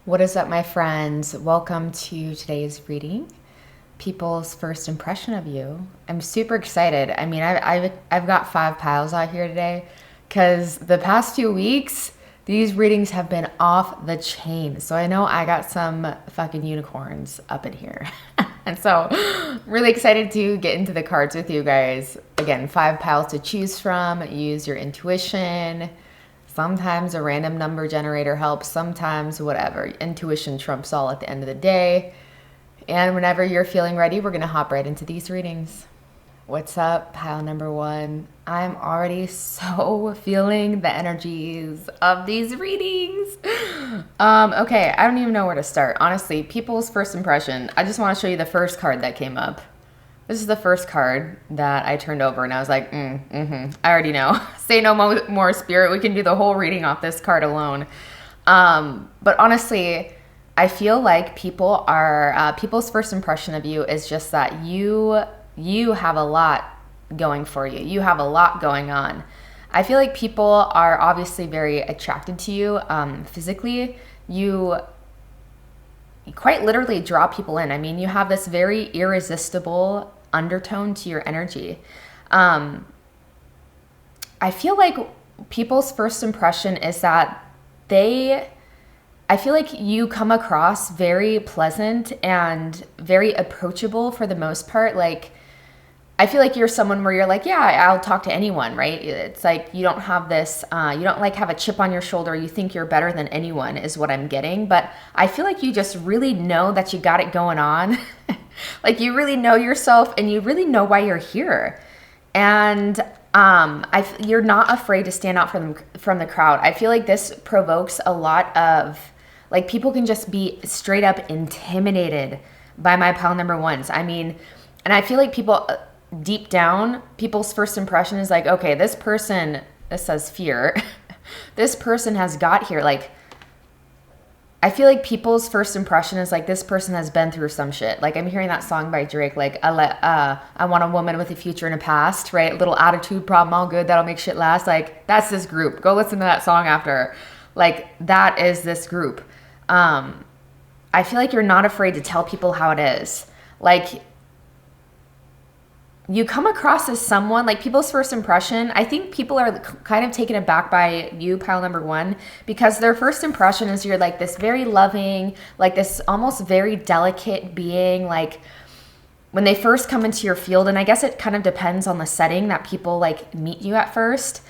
What is up, my friends? Welcome to today's reading. People's first impression of you. I'm super excited. I mean, I've got 5 piles out here today because the past 2 weeks, these readings have been off the chain. So I know I got some fucking unicorns up in here. And so, really excited to get into the cards with you guys. Again, 5 piles to choose from. Use your intuition. Sometimes a random number generator helps, sometimes whatever. Intuition trumps all at the end of the day. And whenever you're feeling ready, we're going to hop right into these readings. What's up, pile number one? I'm already so feeling the energies of these readings. Okay, I don't even know where to start. Honestly, people's first impression. I just want to show you the first card that came up. This is the first card that I turned over, and I was like, I already know. Say no more, spirit. We can do the whole reading off this card alone. But honestly, I feel like people's first impression of you is just that you have a lot going for you. You have a lot going on. I feel like people are obviously very attracted to you physically. You quite literally draw people in. I mean, you have this very irresistible undertone to your energy. I feel like people's first impression is that I feel like you come across very pleasant and very approachable for the most part. Like, I feel like you're someone where you're like, yeah, I'll talk to anyone, right? It's like you don't have this, you don't like have a chip on your shoulder. You think you're better than anyone is what I'm getting. But I feel like you just really know that you got it going on. Like you really know yourself and you really know why you're here. And you're not afraid to stand out from the crowd. I feel like this provokes a lot of, like, people can just be straight up intimidated by my pile number ones. I mean, and I feel like people... deep down, people's first impression is like, okay, this says fear. This person has got here. Like, I feel like people's first impression is like, this person has been through some shit. Like, I'm hearing that song by Drake, like, I want a woman with a future and a past, right? Little attitude problem, all good, that'll make shit last. Like, that's this group. Go listen to that song after. Like, that is this group. I feel like you're not afraid to tell people how it is. Like, you come across as someone, like, people's first impression, I think people are kind of taken aback by you, pile number one, because their first impression is you're like this very loving, like this almost very delicate being. Like, when they first come into your field, and I guess it kind of depends on the setting that people like meet you at first.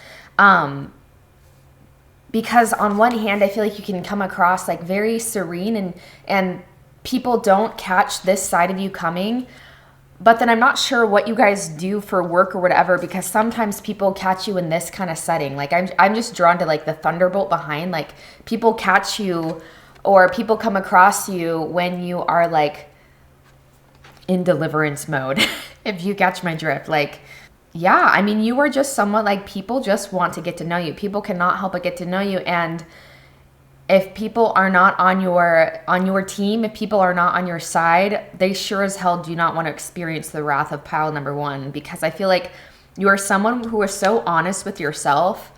Because on one hand, I feel like you can come across like very serene and people don't catch this side of you coming. But then I'm not sure what you guys do for work or whatever, because sometimes people catch you in this kind of setting. Like, I'm just drawn to like the thunderbolt behind. Like, people catch you or people come across you when you are like in deliverance mode, if you catch my drift. Like, yeah, I mean, you are just someone, like, people just want to get to know you. People cannot help but get to know you. And if people are not on your team, if people are not on your side, they sure as hell do not want to experience the wrath of pile number one, because I feel like you are someone who is so honest with yourself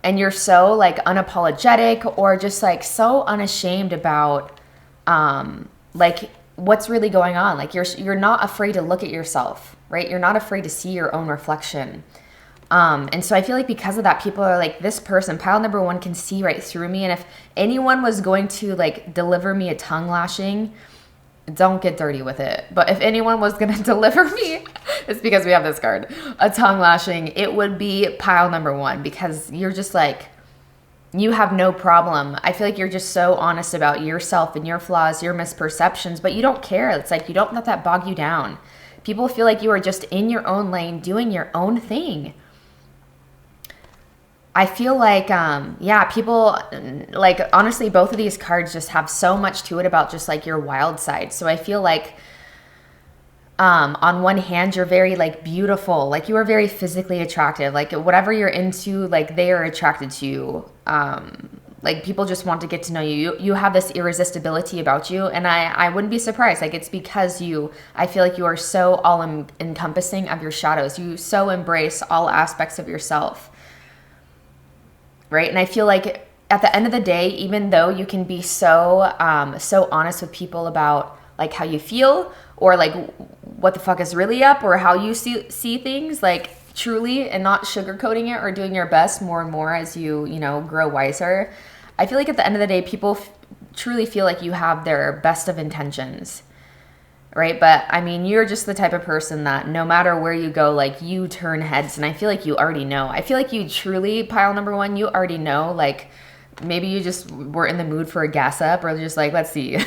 and you're so like unapologetic or just like so unashamed about like what's really going on. Like, you're not afraid to look at yourself, right? You're not afraid to see your own reflection. And so I feel like because of that, people are like, this person, pile number one, can see right through me. And if anyone was going to like deliver me a tongue lashing, don't get dirty with it. But if anyone was going to deliver me, it's because we have this card, a tongue lashing, it would be pile number one, because you're just like, you have no problem. I feel like you're just so honest about yourself and your flaws, your misperceptions, but you don't care. It's like, you don't let that bog you down. People feel like you are just in your own lane, doing your own thing. I feel like, yeah, people, like, honestly, both of these cards just have so much to it about just, like, your wild side. So I feel like, on one hand, you're very, like, beautiful. Like, you are very physically attractive. Like, whatever you're into, like, they are attracted to you. Like, people just want to get to know you. You have this irresistibility about you, and I wouldn't be surprised. Like, it's because I feel like you are so all-encompassing of your shadows. You so embrace all aspects of yourself. Right? And I feel like at the end of the day, even though you can be so so honest with people about like how you feel or like what the fuck is really up or how you see things, like truly, and not sugarcoating it or doing your best more and more as you know, grow wiser. I feel like at the end of the day, people truly feel like you have their best of intentions, right? But I mean, you're just the type of person that no matter where you go, like you turn heads, and I feel like you already know. I feel like you truly, pile number one, you already know, like maybe you just were in the mood for a gas up, or just like, let's see.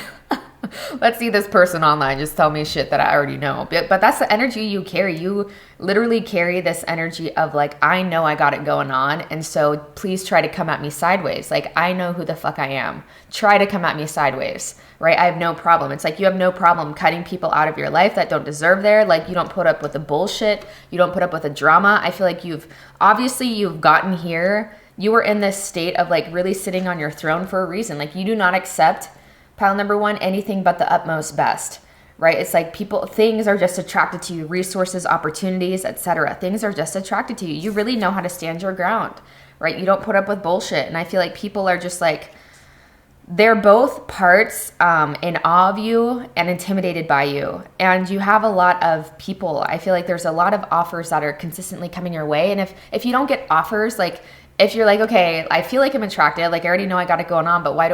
Let's see this person online just tell me shit that I already know. But that's the energy you carry. You literally carry this energy of like, I know I got it going on, and so please try to come at me sideways. Like, I know who the fuck I am. Try to come at me sideways, right? I have no problem. It's like you have no problem cutting people out of your life that don't deserve there. Like, you don't put up with the bullshit. You don't put up with the drama. I feel like you've gotten here. You were in this state of like really sitting on your throne for a reason. Like, you do not accept, pile number one, anything but the utmost best, right? It's like things are just attracted to you, resources, opportunities, etc. Things are just attracted to you. You really know how to stand your ground, right? You don't put up with bullshit. And I feel like people are just like, they're both parts in awe of you and intimidated by you. And you have a lot of people. I feel like there's a lot of offers that are consistently coming your way. And if you don't get offers, like, if you're like, okay, I feel like I'm attracted, like I already know I got it going on, but why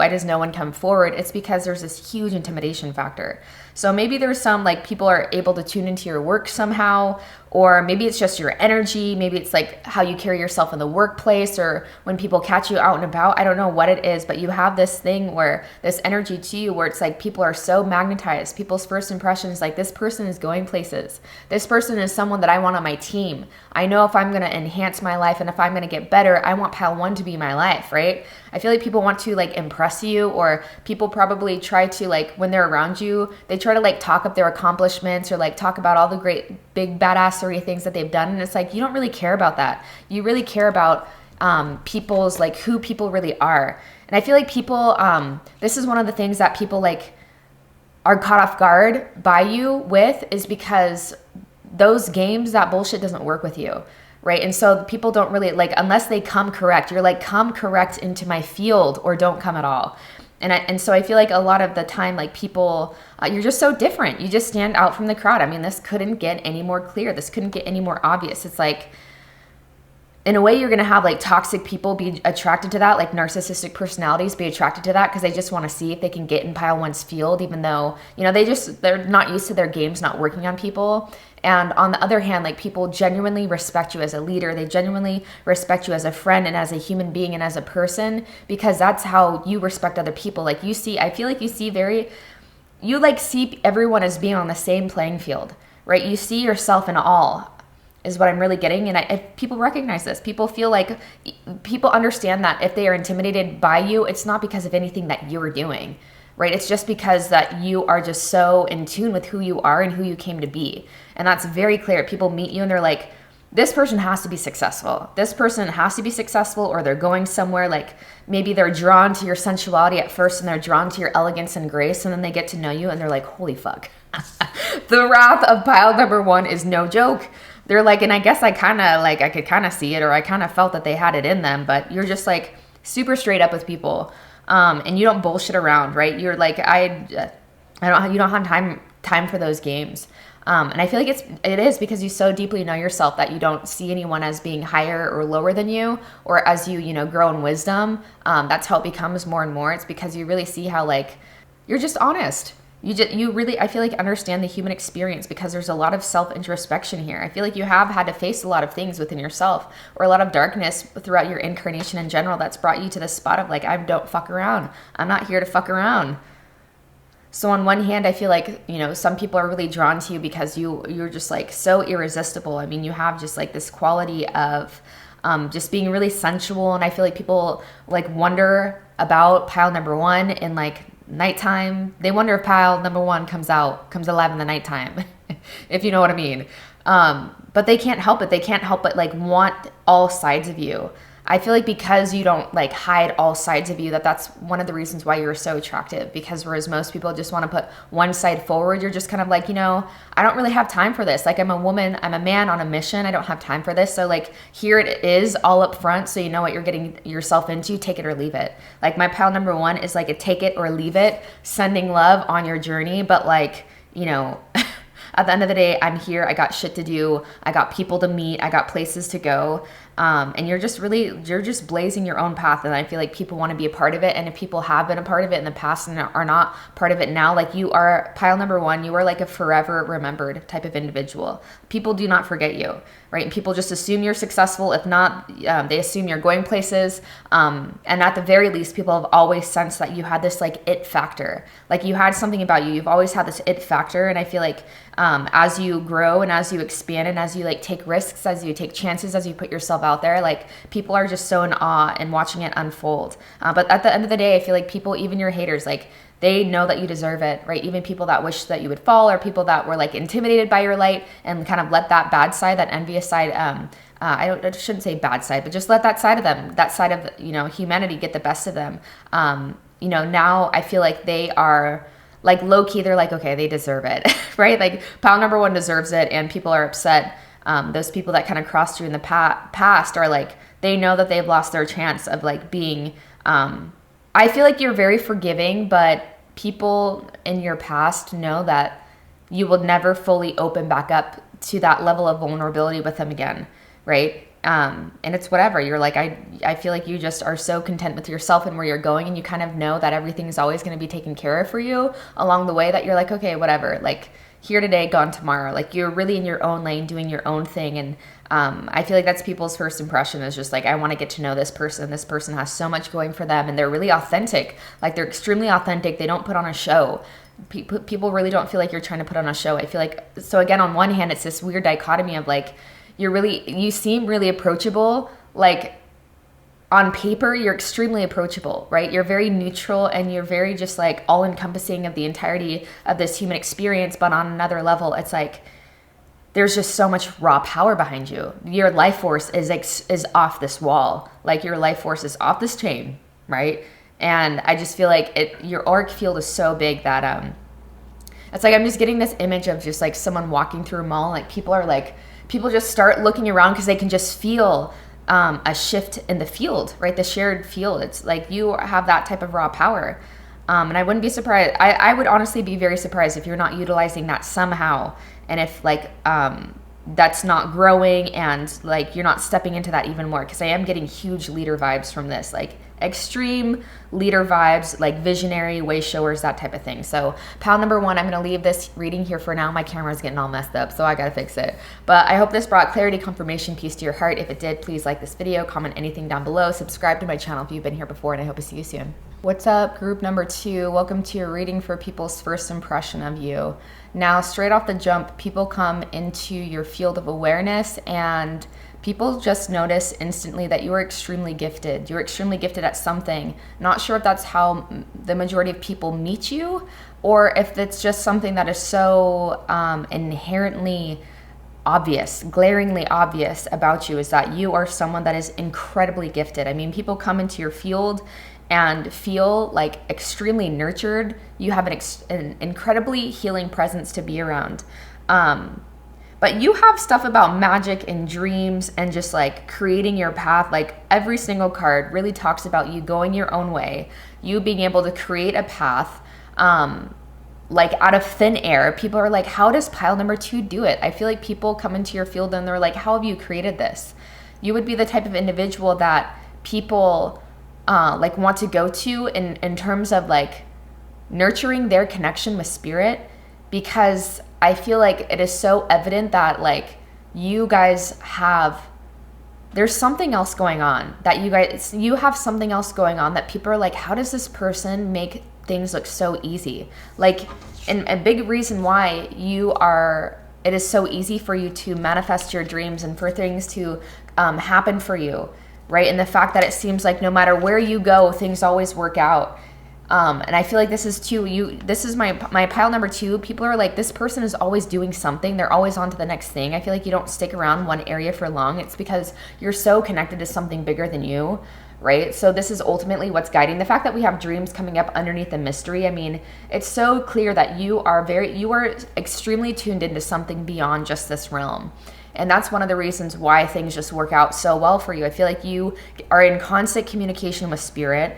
does no one come forward? It's because there's this huge intimidation factor. So maybe there's some like people are able to tune into your work somehow, or maybe it's just your energy. Maybe it's like how you carry yourself in the workplace or when people catch you out and about. I don't know what it is, but you have this thing where this energy to you where it's like people are so magnetized. People's first impression is like, this person is going places. This person is someone that I want on my team. I know if I'm going to enhance my life and if I'm going to get better, I want pile one to be my life, right? I feel like people want to like impress you, or people probably try to like, when they're around you, they try to like talk up their accomplishments or like talk about all the great big badassery things that they've done. And it's like, you don't really care about that. You really care about people's like who people really are. And I feel like people, this is one of the things that people like are caught off guard by you with, is because those games, that bullshit doesn't work with you. Right. And so people don't really like, unless they come correct, you're like, come correct into my field or don't come at all. And so I feel like a lot of the time, like people, you're just so different. You just stand out from the crowd. I mean, this couldn't get any more clear. This couldn't get any more obvious. It's like, in a way, you're going to have like toxic people be attracted to that, like narcissistic personalities be attracted to that because they just want to see if they can get in pile one's field, even though, you know, they're not used to their games not working on people. And on the other hand, like people genuinely respect you as a leader. They genuinely respect you as a friend and as a human being and as a person, because that's how you respect other people. Like you see, I feel like you see everyone as being on the same playing field, right? You see yourself in all, is what I'm really getting. And if people recognize this, people feel like, people understand that if they are intimidated by you, it's not because of anything that you're doing, right? It's just because that you are just so in tune with who you are and who you came to be. And that's very clear. People meet you and they're like, this person has to be successful. This person has to be successful, or they're going somewhere. Like maybe they're drawn to your sensuality at first and they're drawn to your elegance and grace. And then they get to know you and they're like, holy fuck. The wrath of pile number one is no joke. They're like, and I guess I could kind of see it, or I kind of felt that they had it in them, but you're just like super straight up with people. And you don't bullshit around, right? You're like, you don't have time for those games. And I feel like it is because you so deeply know yourself that you don't see anyone as being higher or lower than you, or as you grow in wisdom. That's how it becomes more and more. It's because you really see how like, you're just honest. You really, I feel like, understand the human experience, because there's a lot of self-introspection here. I feel like you have had to face a lot of things within yourself, or a lot of darkness throughout your incarnation in general, that's brought you to this spot of like, I don't fuck around. I'm not here to fuck around. So on one hand, I feel like, some people are really drawn to you because you're just like so irresistible. I mean, you have just like this quality of just being really sensual. And I feel like people like wonder about pile number one in like nighttime. They wonder if pile number one comes alive in the nighttime, if you know what I mean. But they can't help it. They can't help but like want all sides of you. I feel like because you don't like hide all sides of you, that's one of the reasons why you're so attractive. Because whereas most people just want to put one side forward, you're just kind of like, I don't really have time for this. Like, I'm a woman, I'm a man on a mission. I don't have time for this. So like, here it is all up front. So you know what you're getting yourself into, take it or leave it. Like, my pile number 1 is like a take it or leave it, sending love on your journey. But like, at the end of the day, I'm here. I got shit to do. I got people to meet. I got places to go. And you're just blazing your own path. And I feel like people want to be a part of it. And if people have been a part of it in the past and are not part of it now, like, you are pile number 1, you are like a forever remembered type of individual. People do not forget you, right? And people just assume you're successful. If not, they assume you're going places. And at the very least, people have always sensed that you had this like it factor. Like, you had something about you. You've always had this it factor. And I feel like as you grow and as you expand and as you like take risks, as you take chances, as you put yourself out there, like, people are just so in awe and watching it unfold. But at the end of the day, I feel like people, even your haters, like, they know that you deserve it, right? Even people that wish that you would fall, or people that were like intimidated by your light and kind of let that bad side, that envious side, I shouldn't say bad side, but just let that side of them, that side of, humanity get the best of them. Now I feel like they are like low key, they're like, okay, they deserve it, right? Like, pile number 1 deserves it, and people are upset. Those people that kind of crossed you in the past are like, they know that they've lost their chance of like being, I feel like you're very forgiving, but people in your past know that you will never fully open back up to that level of vulnerability with them again, right? And it's whatever. You're like, I feel like you just are so content with yourself and where you're going, and you kind of know that everything is always going to be taken care of for you along the way, that you're like, okay, whatever, like, here today, gone tomorrow. Like, you're really in your own lane, doing your own thing. And I feel like that's people's first impression, is just like, I want to get to know this person. This person has so much going for them, and they're really authentic. Like, they're extremely authentic. They don't put on a show. People really don't feel like you're trying to put on a show. I feel like, so again, on one hand, it's this weird dichotomy of like, you seem really approachable. Like, on paper, you're extremely approachable, right? You're very neutral, and you're very just like all encompassing of the entirety of this human experience. But on another level, it's like, there's just so much raw power behind you. Your life force is off this wall. Like, your life force is off this chain, right? And I just feel like your auric field is so big that it's like, I'm just getting this image of just like someone walking through a mall. Like, people just start looking around because they can just feel a shift in the field, right? The shared field. It's like, you have that type of raw power. And I wouldn't be surprised. I would honestly be very surprised if you're not utilizing that somehow. And if like, that's not growing, and like, you're not stepping into that even more. Cause I am getting huge leader vibes from this, like extreme leader vibes, like visionary, way showers, that type of thing. So pile number 1, I'm going to leave this reading here for now. My camera's getting all messed up, so I got to fix it. But I hope this brought clarity, confirmation, peace to your heart. If it did, please like this video, comment anything down below, subscribe to my channel if you've been here before, and I hope to see you soon. What's up, group number 2? Welcome to your reading for people's first impression of you. Now, straight off the jump, people come into your field of awareness, and people just notice instantly that you are extremely gifted. You're extremely gifted at something. Not sure if that's how the majority of people meet you, or if it's just something that is so inherently obvious, glaringly obvious about you, is that you are someone that is incredibly gifted. I mean, people come into your field and feel like extremely nurtured. You have an incredibly healing presence to be around. But you have stuff about magic and dreams and just like creating your path. Like, every single card really talks about you going your own way, you being able to create a path, like out of thin air. People are like, how does pile number 2 do it? I feel like people come into your field and they're like, how have you created this? You would be the type of individual that people like want to go to in terms of like nurturing their connection with spirit, because I feel like it is so evident that like you guys there's something else going on, that you have something else going on that people are like, how does this person make things look so easy? Like, and a big reason why it is so easy for you to manifest your dreams and for things to happen for you, right? And the fact that it seems like no matter where you go, things always work out. And I feel like this is too, this is my pile number 2. People are like, this person is always doing something. They're always on to the next thing. I feel like you don't stick around one area for long. It's because you're so connected to something bigger than you, right? So this is ultimately what's guiding. The fact that we have dreams coming up underneath the mystery, I mean, it's so clear that you are extremely tuned into something beyond just this realm. And that's one of the reasons why things just work out so well for you. I feel like you are in constant communication with spirit.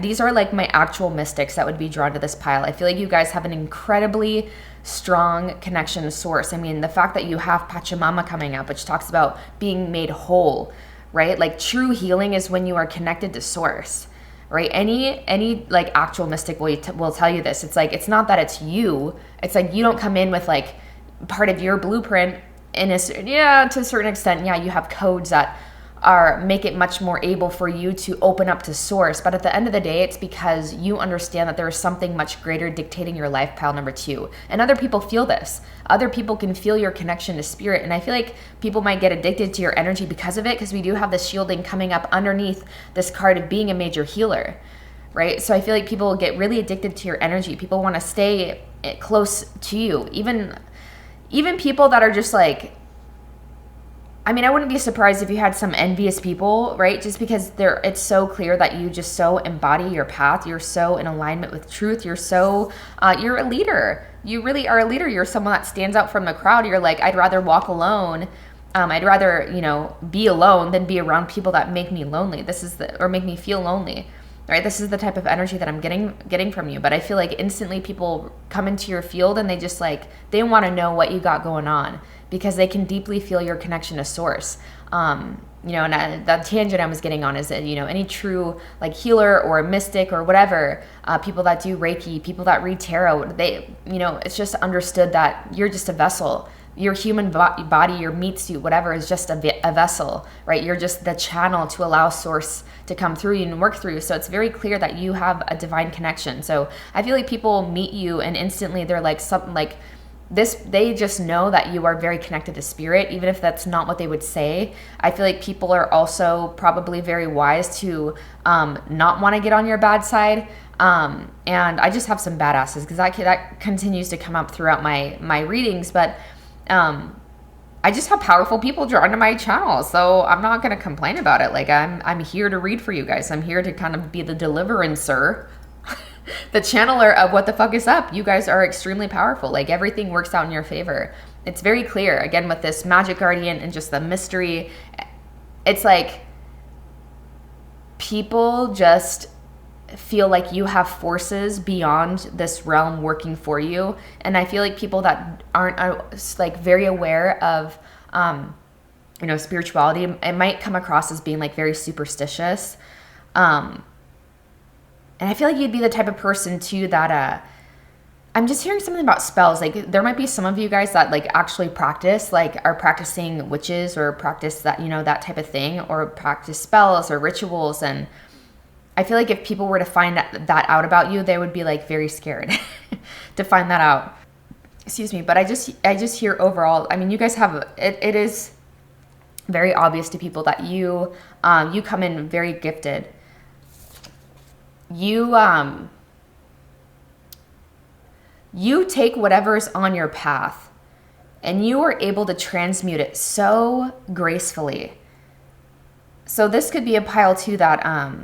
These are like my actual mystics that would be drawn to this pile. I feel like you guys have an incredibly strong connection to source. I mean, the fact that you have Pachamama coming up, which talks about being made whole, right? Like true healing is when you are connected to source, right? Any like actual mystic will tell you this. It's like, it's not that it's you. It's like you don't come in with like part of your blueprint to a certain extent. Yeah, you have codes that make it much more able for you to open up to source. But at the end of the day, it's because you understand that there is something much greater dictating your life, pile number 2. And other people feel this. Other people can feel your connection to spirit. And I feel like people might get addicted to your energy because of it, because we do have this shielding coming up underneath this card of being a major healer, right? So I feel like people will get really addicted to your energy. People want to stay close to you. Even people that are just like, I mean, I wouldn't be surprised if you had some envious people, right? Just because it's so clear that you just so embody your path. You're so in alignment with truth. You're a leader. You really are a leader. You're someone that stands out from the crowd. You're like, I'd rather walk alone. I'd rather, be alone than be around people that make me lonely. Or make me feel lonely, right? This is the type of energy that I'm getting from you. But I feel like instantly people come into your field and they just like, they want to know what you got going on, because they can deeply feel your connection to source. And that tangent I was getting on is that, any true like healer or mystic or whatever, people that do Reiki, people that read tarot, it's just understood that you're just a vessel. Your human body, your meat suit, whatever, is just a vessel, right? You're just the channel to allow source to come through you and work through you. So it's very clear that you have a divine connection. So I feel like people meet you and instantly they're like something like, they just know that you are very connected to spirit, even if that's not what they would say. I feel like people are also probably very wise to not want to get on your bad side. And I just have some badasses, because that continues to come up throughout my readings. But I just have powerful people drawn to my channel, so I'm not going to complain about it. Like I'm here to read for you guys. I'm here to kind of be the deliverancer, the channeler of what the fuck is up. You guys are extremely powerful. Like everything works out in your favor. It's very clear, again, with this magic guardian and just the mystery. It's like people just feel like you have forces beyond this realm working for you. And I feel like people that aren't like very aware of spirituality, it might come across as being like very superstitious. And I feel like you'd be the type of person too that I'm just hearing something about spells. Like there might be some of you guys that like actually practice, like are practicing witches or practice that, that type of thing, or practice spells or rituals. And I feel like if people were to find that out about you, they would be like very scared to find that out. Excuse me. But I just hear overall, I mean, you guys have, it is very obvious to people that you come in very gifted. You take whatever's on your path and you are able to transmute it so gracefully. So this could be a pile too that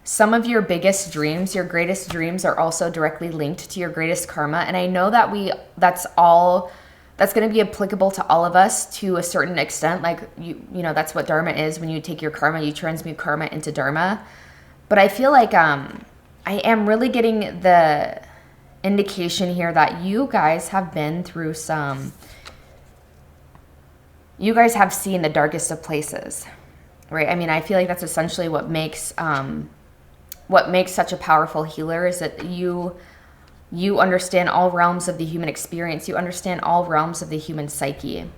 some of your biggest dreams, your greatest dreams, are also directly linked to your greatest karma. And I know that that's going to be applicable to all of us to a certain extent. Like that's what dharma is. When you take your karma, you transmute karma into dharma. But I feel like I am really getting the indication here that you guys have been through you guys have seen the darkest of places, right? I mean, I feel like that's essentially what makes such a powerful healer, is that you understand all realms of the human experience. You understand all realms of the human psyche.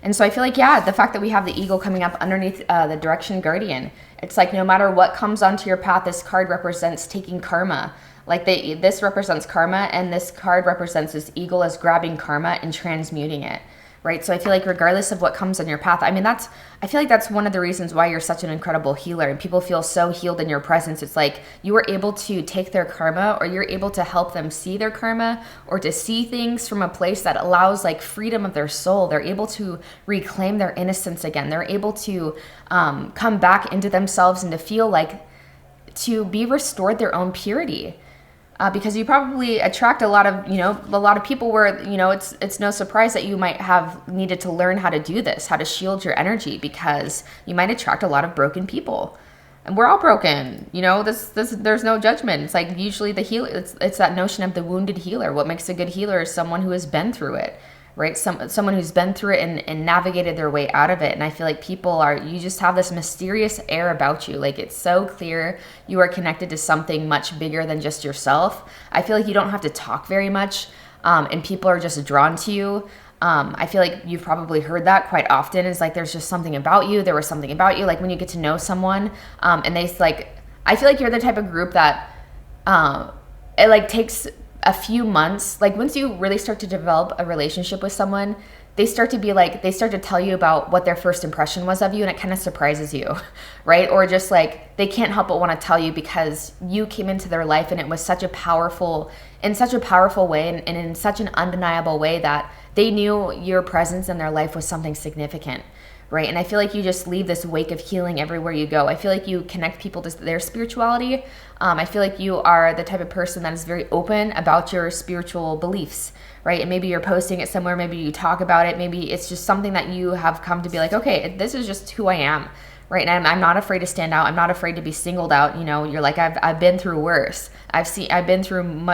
And so I feel like, the fact that we have the eagle coming up underneath the direction guardian, it's like no matter what comes onto your path, this card represents taking karma. Like this represents karma, and this card represents this eagle as grabbing karma and transmuting it, right? So I feel like regardless of what comes on your path, I feel like that's one of the reasons why you're such an incredible healer, and people feel so healed in your presence. It's like you were able to take their karma, or you're able to help them see their karma, or to see things from a place that allows like freedom of their soul. They're able to reclaim their innocence again. They're able to come back into themselves and to feel like to be restored their own purity. Because you probably attract a lot of people where, it's no surprise that you might have needed to learn how to do this, how to shield your energy, because you might attract a lot of broken people. And we're all broken, there's no judgment. It's like usually the healer, it's that notion of the wounded healer. What makes a good healer is someone who has been through it, right? Someone who's been through it and navigated their way out of it. And I feel like you just have this mysterious air about you. Like, it's so clear you are connected to something much bigger than just yourself. I feel like you don't have to talk very much, and people are just drawn to you. I feel like you've probably heard that quite often. It's like, there's just something about you. There was something about you. Like when you get to know someone, and I feel like you're the type of group that, it like takes a few months, like once you really start to develop a relationship with someone, they start to tell you about what their first impression was of you, and it kind of surprises you, right? Or just like they can't help but want to tell you because you came into their life and it was in such a powerful way, and in such an undeniable way that they knew your presence in their life was something significant, right? And I feel like you just leave this wake of healing everywhere you go. I feel like you connect people to their spirituality. I feel like you are the type of person that is very open about your spiritual beliefs, right? And maybe you're posting it somewhere, maybe you talk about it, maybe it's just something that you have come to be like, okay, this is just who I am, right? And I'm not afraid to stand out. I'm not afraid to be singled out. You're like, I've been through worse. I've been through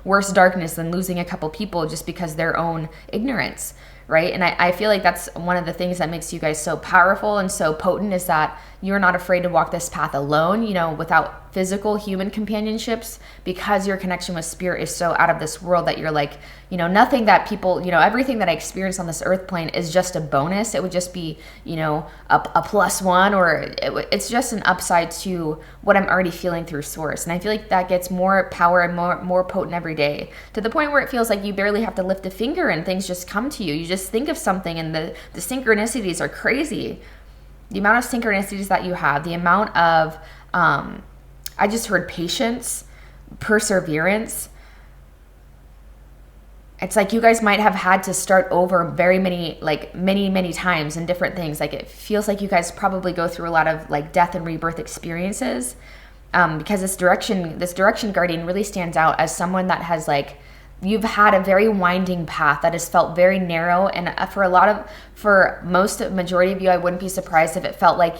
worse darkness than losing a couple people just because their own ignorance, right? And I feel like that's one of the things that makes you guys so powerful and so potent, is that you're not afraid to walk this path alone, without physical human companionships, because your connection with spirit is so out of this world that you're like, nothing that people, everything that I experience on this earth plane is just a bonus. It would just be, a plus one, or it's just an upside to what I'm already feeling through source. And I feel like that gets more power and more potent every day, to the point where it feels like you barely have to lift a finger and things just come to you. You just think of something and the synchronicities are crazy. The amount of synchronicities that you have, the amount of, I just heard patience, perseverance. It's like you guys might have had to start over many times in different things. Like, it feels like you guys probably go through a lot of like death and rebirth experiences, because this direction guardian really stands out as someone that has you've had a very winding path that has felt very narrow. And for majority of you, I wouldn't be surprised if it felt like,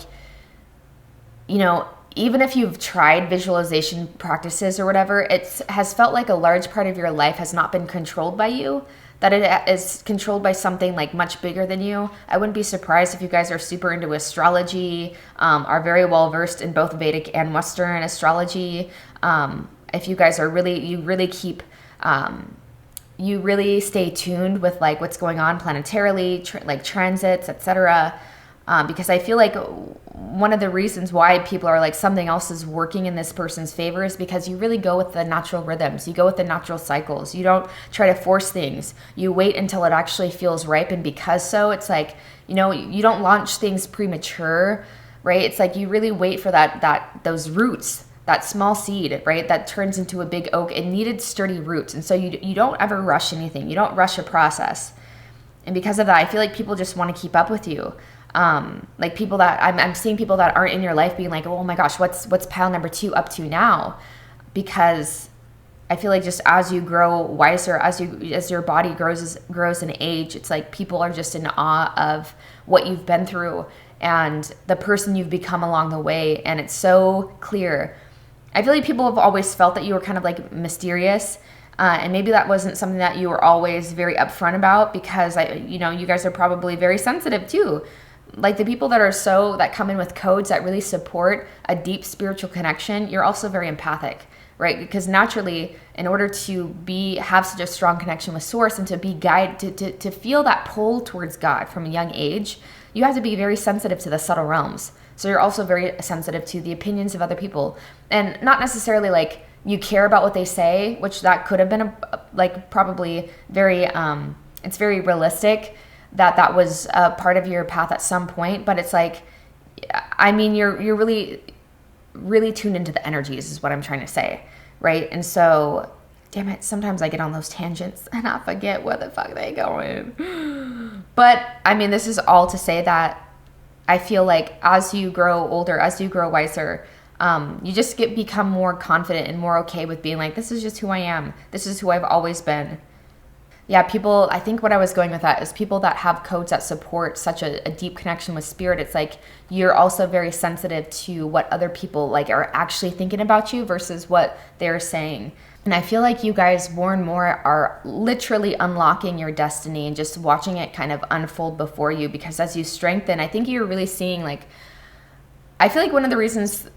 even if you've tried visualization practices or whatever, it has felt like a large part of your life has not been controlled by you, that it is controlled by something like much bigger than you. I wouldn't be surprised if you guys are super into astrology, are very well versed in both Vedic and Western astrology. If you guys are you really stay tuned with what's going on planetarily, transits, etc. Because I feel like one of the reasons why people are something else is working in this person's favor is because you really go with the natural rhythms. You go with the natural cycles. You don't try to force things. You wait until it actually feels ripe. And because so, it's you don't launch things premature, right? It's you really wait for those roots, that small seed, right, that turns into a big oak. It needed sturdy roots. And so you don't ever rush anything. You don't rush a process. And because of that, I feel like people just want to keep up with you. People that I'm seeing people that aren't in your life being like, oh my gosh, what's pile number 2 up to now? Because I feel like just as you grow wiser, as your body grows in age, it's people are just in awe of what you've been through and the person you've become along the way. And it's so clear. I feel like people have always felt that you were kind of mysterious. And maybe that wasn't something that you were always very upfront about, because you guys are probably very sensitive too. The people that come in with codes that really support a deep spiritual connection, you're also very empathic, right? Because naturally, in order to have such a strong connection with source and to be guided, to feel that pull towards God from a young age, you have to be very sensitive to the subtle realms. So you're also very sensitive to the opinions of other people, and not necessarily you care about what they say, which that could have been probably very, it's very realistic. that was a part of your path at some point, but it's like, I mean, you're really, really tuned into the energies is what I'm trying to say, right? And so, damn it, sometimes I get on those tangents and I forget where the fuck they going. But I mean, this is all to say that I feel like as you grow older, as you grow wiser, you just become more confident and more okay with being like, this is just who I am. This is who I've always been. Yeah, people, I think what I was going with that is people that have codes that support such a deep connection with spirit. It's like you're also very sensitive to what other people like are actually thinking about you versus what they're saying. And I feel like you guys more and more are literally unlocking your destiny and just watching it kind of unfold before you, because as you strengthen, I think you're really seeing like, I feel like one of the reasons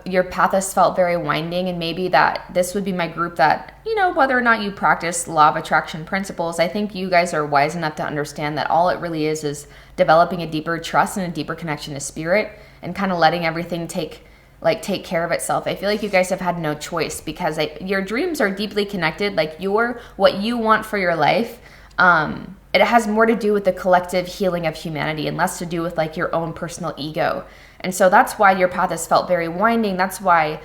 your path has felt very winding, and maybe that this would be my group that, you know, whether or not you practice law of attraction principles, I think you guys are wise enough to understand that all it really is developing a deeper trust and a deeper connection to spirit and kind of letting everything take care of itself. I feel like you guys have had no choice because your dreams are deeply connected. Like what you want for your life, it has more to do with the collective healing of humanity and less to do with like your own personal ego. And so that's why your path has felt very winding. That's why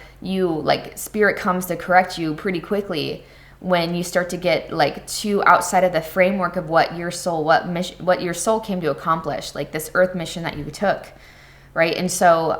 spirit comes to correct you pretty quickly when you start to get like too outside of the framework of what your soul came to accomplish, like this earth mission that you took, right? And so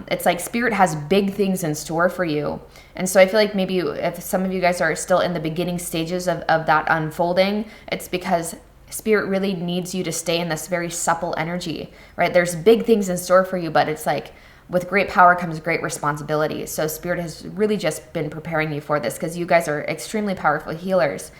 it's like spirit has big things in store for you. And so I feel like maybe if some of you guys are still in the beginning stages of that unfolding, it's because spirit really needs you to stay in this very supple energy, right? There's big things in store for you, but it's like with great power comes great responsibility. So spirit has really just been preparing you for this because you guys are extremely powerful healers.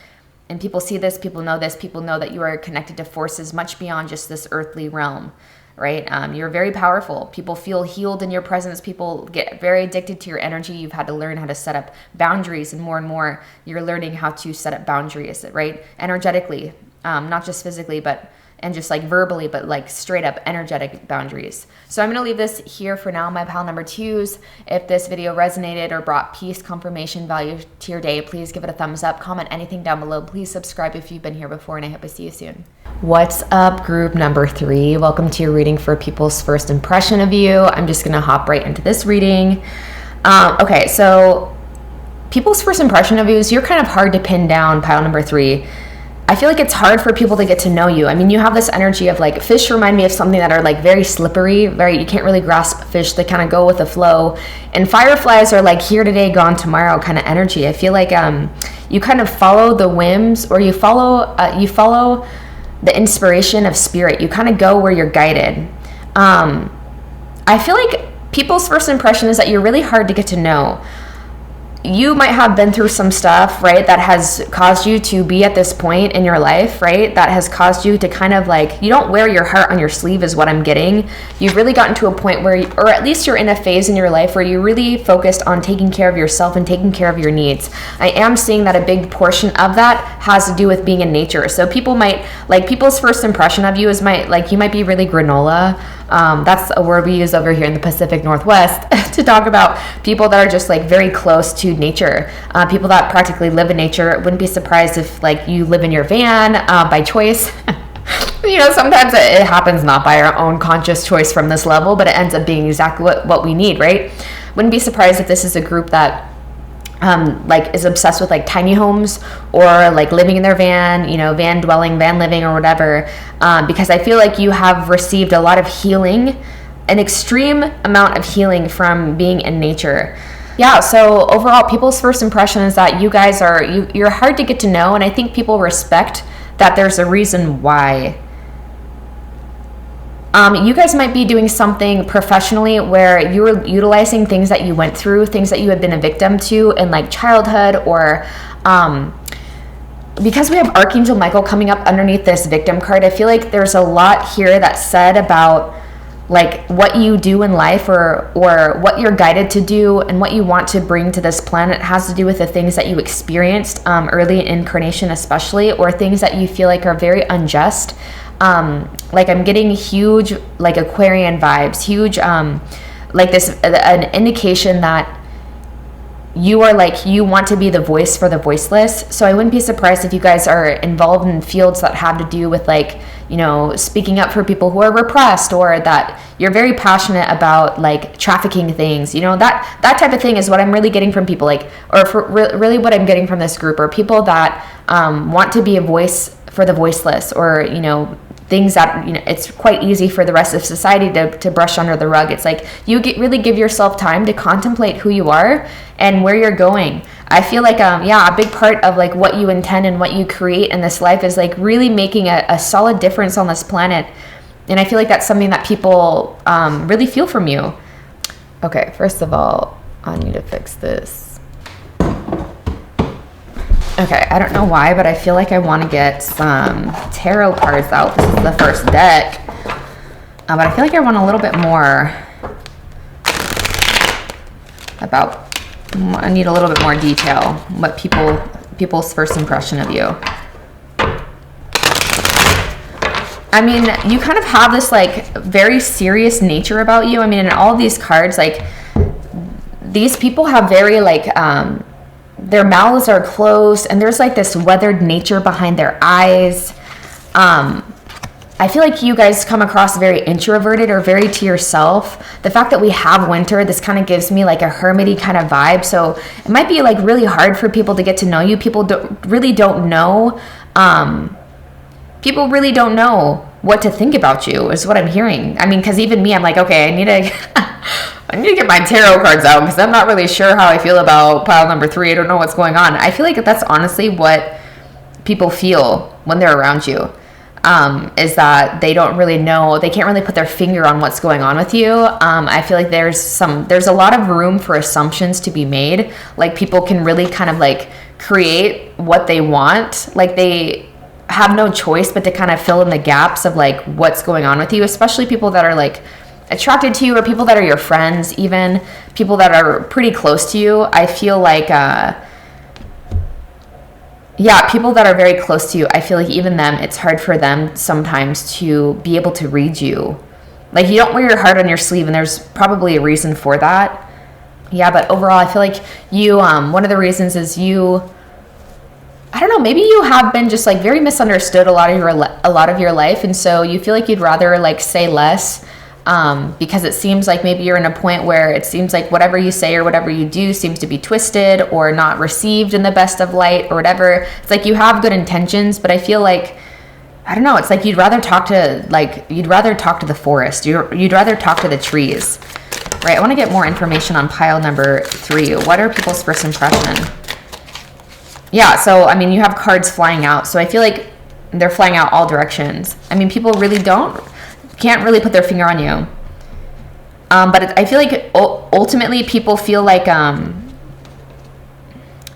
And people see this, people know that you are connected to forces much beyond just this earthly realm, right? You're very powerful. People feel healed in your presence. People get very addicted to your energy. You've had to learn how to set up boundaries, and more you're learning how to set up boundaries, right? Energetically. Not just physically, and just like verbally, but like straight up energetic boundaries. So I'm going to leave this here for now, my pal number twos. If this video resonated or brought peace, confirmation, value to your day, please give it a thumbs up, comment anything down below. Please subscribe if you've been here before, and I hope I see you soon. What's up, group number 3? Welcome to your reading for people's first impression of you. I'm just going to hop right into this reading. Okay, so people's first impression of you is you're kind of hard to pin down, pile number 3. I feel like it's hard for people to get to know you. I mean, you have this energy of like, fish remind me of something that are like very slippery, you can't really grasp fish. They kind of go with the flow. And fireflies are like here today, gone tomorrow kind of energy. I feel like you kind of follow the whims, or you follow the inspiration of spirit. You kind of go where you're guided. I feel like people's first impression is that you're really hard to get to know. You might have been through some stuff, right, that has caused you to be at this point in your life, right, that has caused you to kind of like, you don't wear your heart on your sleeve is what I'm getting. You've really gotten to a point where, or at least you're in a phase in your life where you're really focused on taking care of yourself and taking care of your needs. I am seeing that a big portion of that has to do with being in nature. So people might, like, people's first impression of you is you might be really granola. That's a word we use over here in the Pacific Northwest to talk about people that are just like very close to nature, people that practically live in nature. Wouldn't be surprised if like you live in your van by choice. You know, sometimes it happens not by our own conscious choice from this level, but it ends up being exactly what we need, right? Wouldn't be surprised if this is a group that like is obsessed with like tiny homes, or like living in their van, you know, van dwelling, van living, or whatever, because I feel like you have received a lot of healing, an extreme amount of healing from being in nature. Yeah, so overall, people's first impression is that you guys you're hard to get to know, and I think people respect that there's a reason why. You guys might be doing something professionally where you're utilizing things that you went through, things that you had been a victim to in like childhood, or because we have Archangel Michael coming up underneath this victim card, I feel like there's a lot here that's said about like what you do in life, or what you're guided to do and what you want to bring to this planet has to do with the things that you experienced early in incarnation especially, or things that you feel like are very unjust. Like I'm getting huge like Aquarian vibes, huge like this an indication that you are like, you want to be the voice for the voiceless. So I wouldn't be surprised if you guys are involved in fields that have to do with like, you know, speaking up for people who are repressed, or that you're very passionate about like trafficking things, you know, that type of thing is what I'm really getting from people, like, or for really what I'm getting from this group are people that want to be a voice for the voiceless, or, you know, things that, you know, it's quite easy for the rest of society to brush under the rug. It's like you really give yourself time to contemplate who you are and where you're going. I feel like, a big part of like what you intend and what you create in this life is like really making a solid difference on this planet. And I feel like that's something that people really feel from you. Okay, first of all, I need to fix this. Okay, I don't know why, but I feel like I want to get some tarot cards out. This is the first deck. But I feel like I want a little bit more I need a little bit more detail. What people's first impression of you. I mean, you kind of have this like very serious nature about you. I mean, in all these cards, like these people have very like, their mouths are closed, and there's like this weathered nature behind their eyes. I feel like you guys come across very introverted or very to yourself. The fact that we have winter, this kind of gives me like a hermity kind of vibe. So it might be like really hard for people to get to know you. People really don't know. People really don't know what to think about you, is what I'm hearing. I mean, because even me, I'm like, okay, I need to get my tarot cards out because I'm not really sure how I feel about pile number 3. I don't know what's going on. I feel like that's honestly what people feel when they're around you, is that they don't really know, they can't really put their finger on what's going on with you. I feel like there's a lot of room for assumptions to be made. Like people can really kind of like create what they want. Like they have no choice but to kind of fill in the gaps of like what's going on with you, especially people that are like attracted to you, or people that are your friends, even people that are pretty close to you. I feel like people that are very close to you, I feel like even them, it's hard for them sometimes to be able to read you. Like you don't wear your heart on your sleeve, and there's probably a reason for that. Yeah, but overall I feel like you, one of the reasons is you, I don't know, maybe you have been just like very misunderstood a lot of your life, and so you feel like you'd rather like say less, because it seems like maybe you're in a point where it seems like whatever you say or whatever you do seems to be twisted or not received in the best of light or whatever. It's like you have good intentions, but I feel like, I don't know, it's like you'd rather talk to the forest. You'd rather talk to the trees, right? I want to get more information on pile number 3. What are people's first impression? Yeah, so, I mean, you have cards flying out. So I feel like they're flying out all directions. I mean, people really can't really put their finger on you. But I feel like ultimately people feel like, I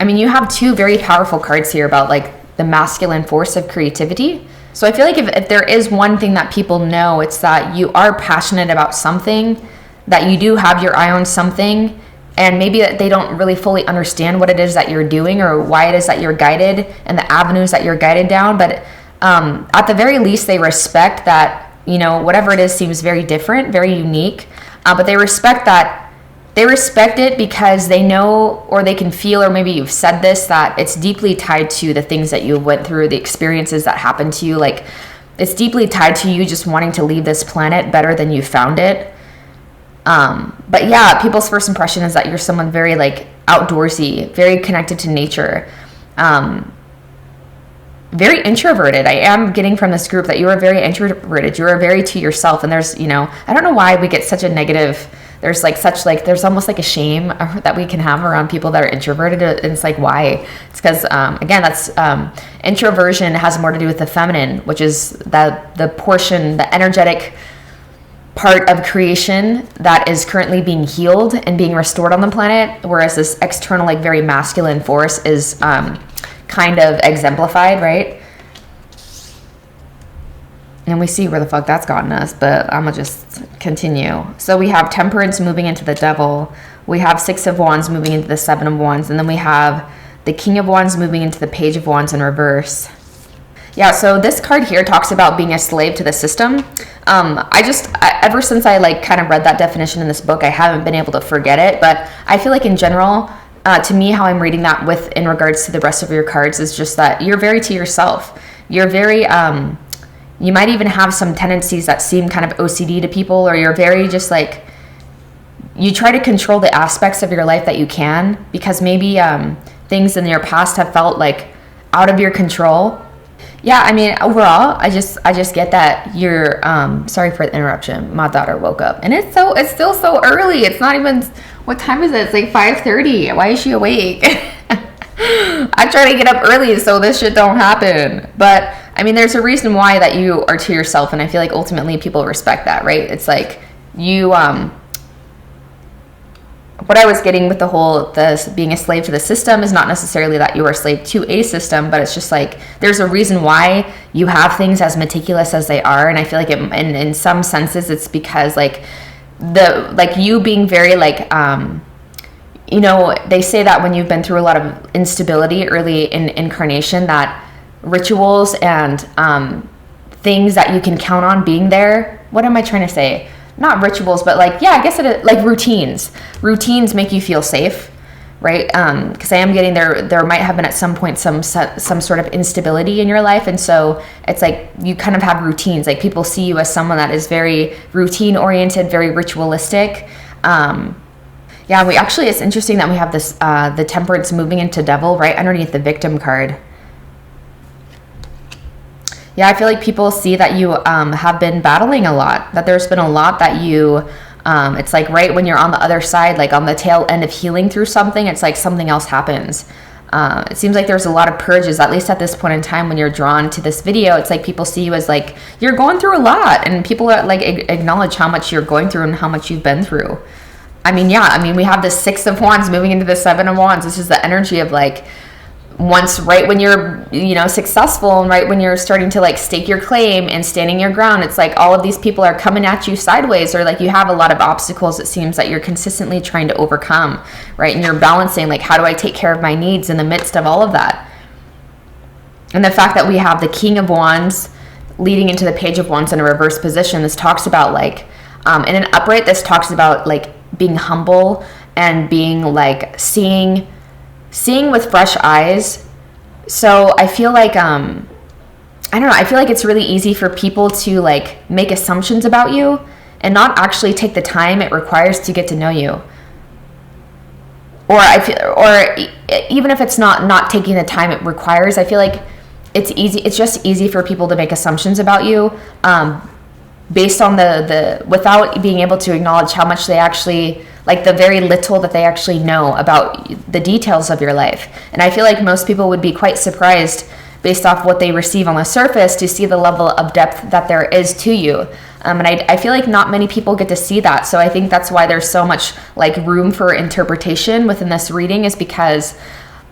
mean, you have 2 very powerful cards here about like the masculine force of creativity. So I feel like if there is one thing that people know, it's that you are passionate about something, that you do have your eye on something, and maybe that they don't really fully understand what it is that you're doing or why it is that you're guided and the avenues that you're guided down. But at the very least, they respect that, you know, whatever it is seems very different, very unique. But they respect that. They respect it because they know, or they can feel, or maybe you've said this, that it's deeply tied to the things that you went through, the experiences that happened to you. Like it's deeply tied to you just wanting to leave this planet better than you found it. But yeah, people's first impression is that you're someone very like outdoorsy, very connected to nature, very introverted. I am getting from this group that you are very introverted. You are very to yourself. And there's, you know, I don't know why we get such a negative, there's there's almost like a shame that we can have around people that are introverted. And it's like, why? It's because, again, that's, introversion has more to do with the feminine, which is the portion, the energetic part of creation that is currently being healed and being restored on the planet, whereas this external, like very masculine force is kind of exemplified, right? And we see where the fuck that's gotten us, but I'm gonna just continue. So we have Temperance moving into the Devil, we have 6 of Wands moving into the 7 of Wands, and then we have the King of Wands moving into the Page of Wands in reverse. Yeah, so this card here talks about being a slave to the system. Ever since I like kind of read that definition in this book, I haven't been able to forget it. But I feel like in general, to me, how I'm reading that with in regards to the rest of your cards is just that you're very to yourself. You're very, you might even have some tendencies that seem kind of OCD to people, or you're very just like, you try to control the aspects of your life that you can, because maybe things in your past have felt like out of your control. Yeah, I mean, overall, I just get that you're, sorry for the interruption. My daughter woke up, and it's still so early. It's not even, what time is it? It's like 5:30. Why is she awake? I try to get up early so this shit don't happen. But I mean, there's a reason why that you are to yourself, and I feel like ultimately people respect that, right? It's like you, what I was getting with the being a slave to the system is not necessarily that you are a slave to a system, but it's just like there's a reason why you have things as meticulous as they are. And I feel like in some senses it's because like you being very like, you know, they say that when you've been through a lot of instability early in incarnation, that rituals and things that you can count on being there. What am I trying to say? Not rituals, but like, yeah, I guess like routines. Routines make you feel safe, right? Because I am getting there might have been at some point some sort of instability in your life. And so it's like you kind of have routines. Like people see you as someone that is very routine oriented, very ritualistic. Yeah, it's interesting that we have this, the Temperance moving into Devil right underneath the Victim card. Yeah, I feel like people see that you have been battling a lot, that there's been a lot that you, it's like right when you're on the other side, like on the tail end of healing through something, it's like something else happens. It seems like there's a lot of purges, at least at this point in time when you're drawn to this video. It's like people see you as like, you're going through a lot, and people are like acknowledge how much you're going through and how much you've been through. I mean, yeah, I mean, we have the Six of Wands moving into the Seven of Wands. This is the energy of like, once right when you're, you know, successful and right when you're starting to like stake your claim and standing your ground, it's like all of these people are coming at you sideways, or like you have a lot of obstacles, it seems, that you're consistently trying to overcome, right? And you're balancing like, how do I take care of my needs in the midst of all of that? And the fact that we have the King of Wands leading into the Page of Wands in a reverse position, this talks about like, in an upright, this talks about like being humble and being like seeing with fresh eyes. So I feel like, I don't know, I feel like it's really easy for people to like make assumptions about you and not actually take the time it requires to get to know you. Or even if it's not taking the time it requires, I feel like it's just easy for people to make assumptions about you, based on the without being able to acknowledge how much they actually, like the very little that they actually know about the details of your life. And I feel like most people would be quite surprised based off what they receive on the surface to see the level of depth that there is to you. And I feel like not many people get to see that. So I think that's why there's so much like room for interpretation within this reading, is because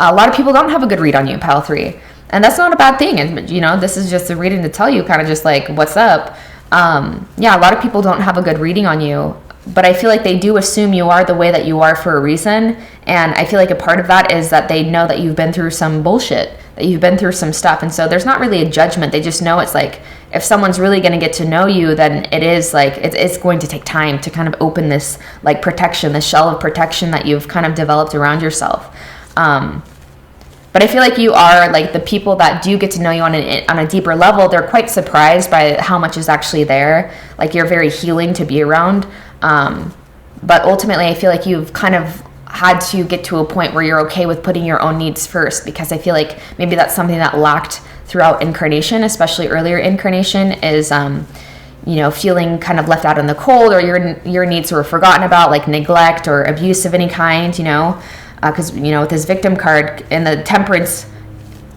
a lot of people don't have a good read on you, Pile 3. And that's not a bad thing. And, you know, this is just a reading to tell you kind of just like, what's up? Yeah, a lot of people don't have a good reading on you, but I feel like they do assume you are the way that you are for a reason. And I feel like a part of that is that they know that you've been through some bullshit, that you've been through some stuff. And so there's not really a judgment. They just know it's like, if someone's really going to get to know you, then it is like, it's going to take time to kind of open this like protection, the shell of protection that you've kind of developed around yourself. But I feel like you are like the people that do get to know you on a deeper level. They're quite surprised by how much is actually there. Like you're very healing to be around. But ultimately, I feel like you've kind of had to get to a point where you're okay with putting your own needs first, because I feel like maybe that's something that lacked throughout incarnation, especially earlier incarnation, is, you know, feeling kind of left out in the cold, or your needs were forgotten about, like neglect or abuse of any kind, you know. Because, you know, with this Victim card and the Temperance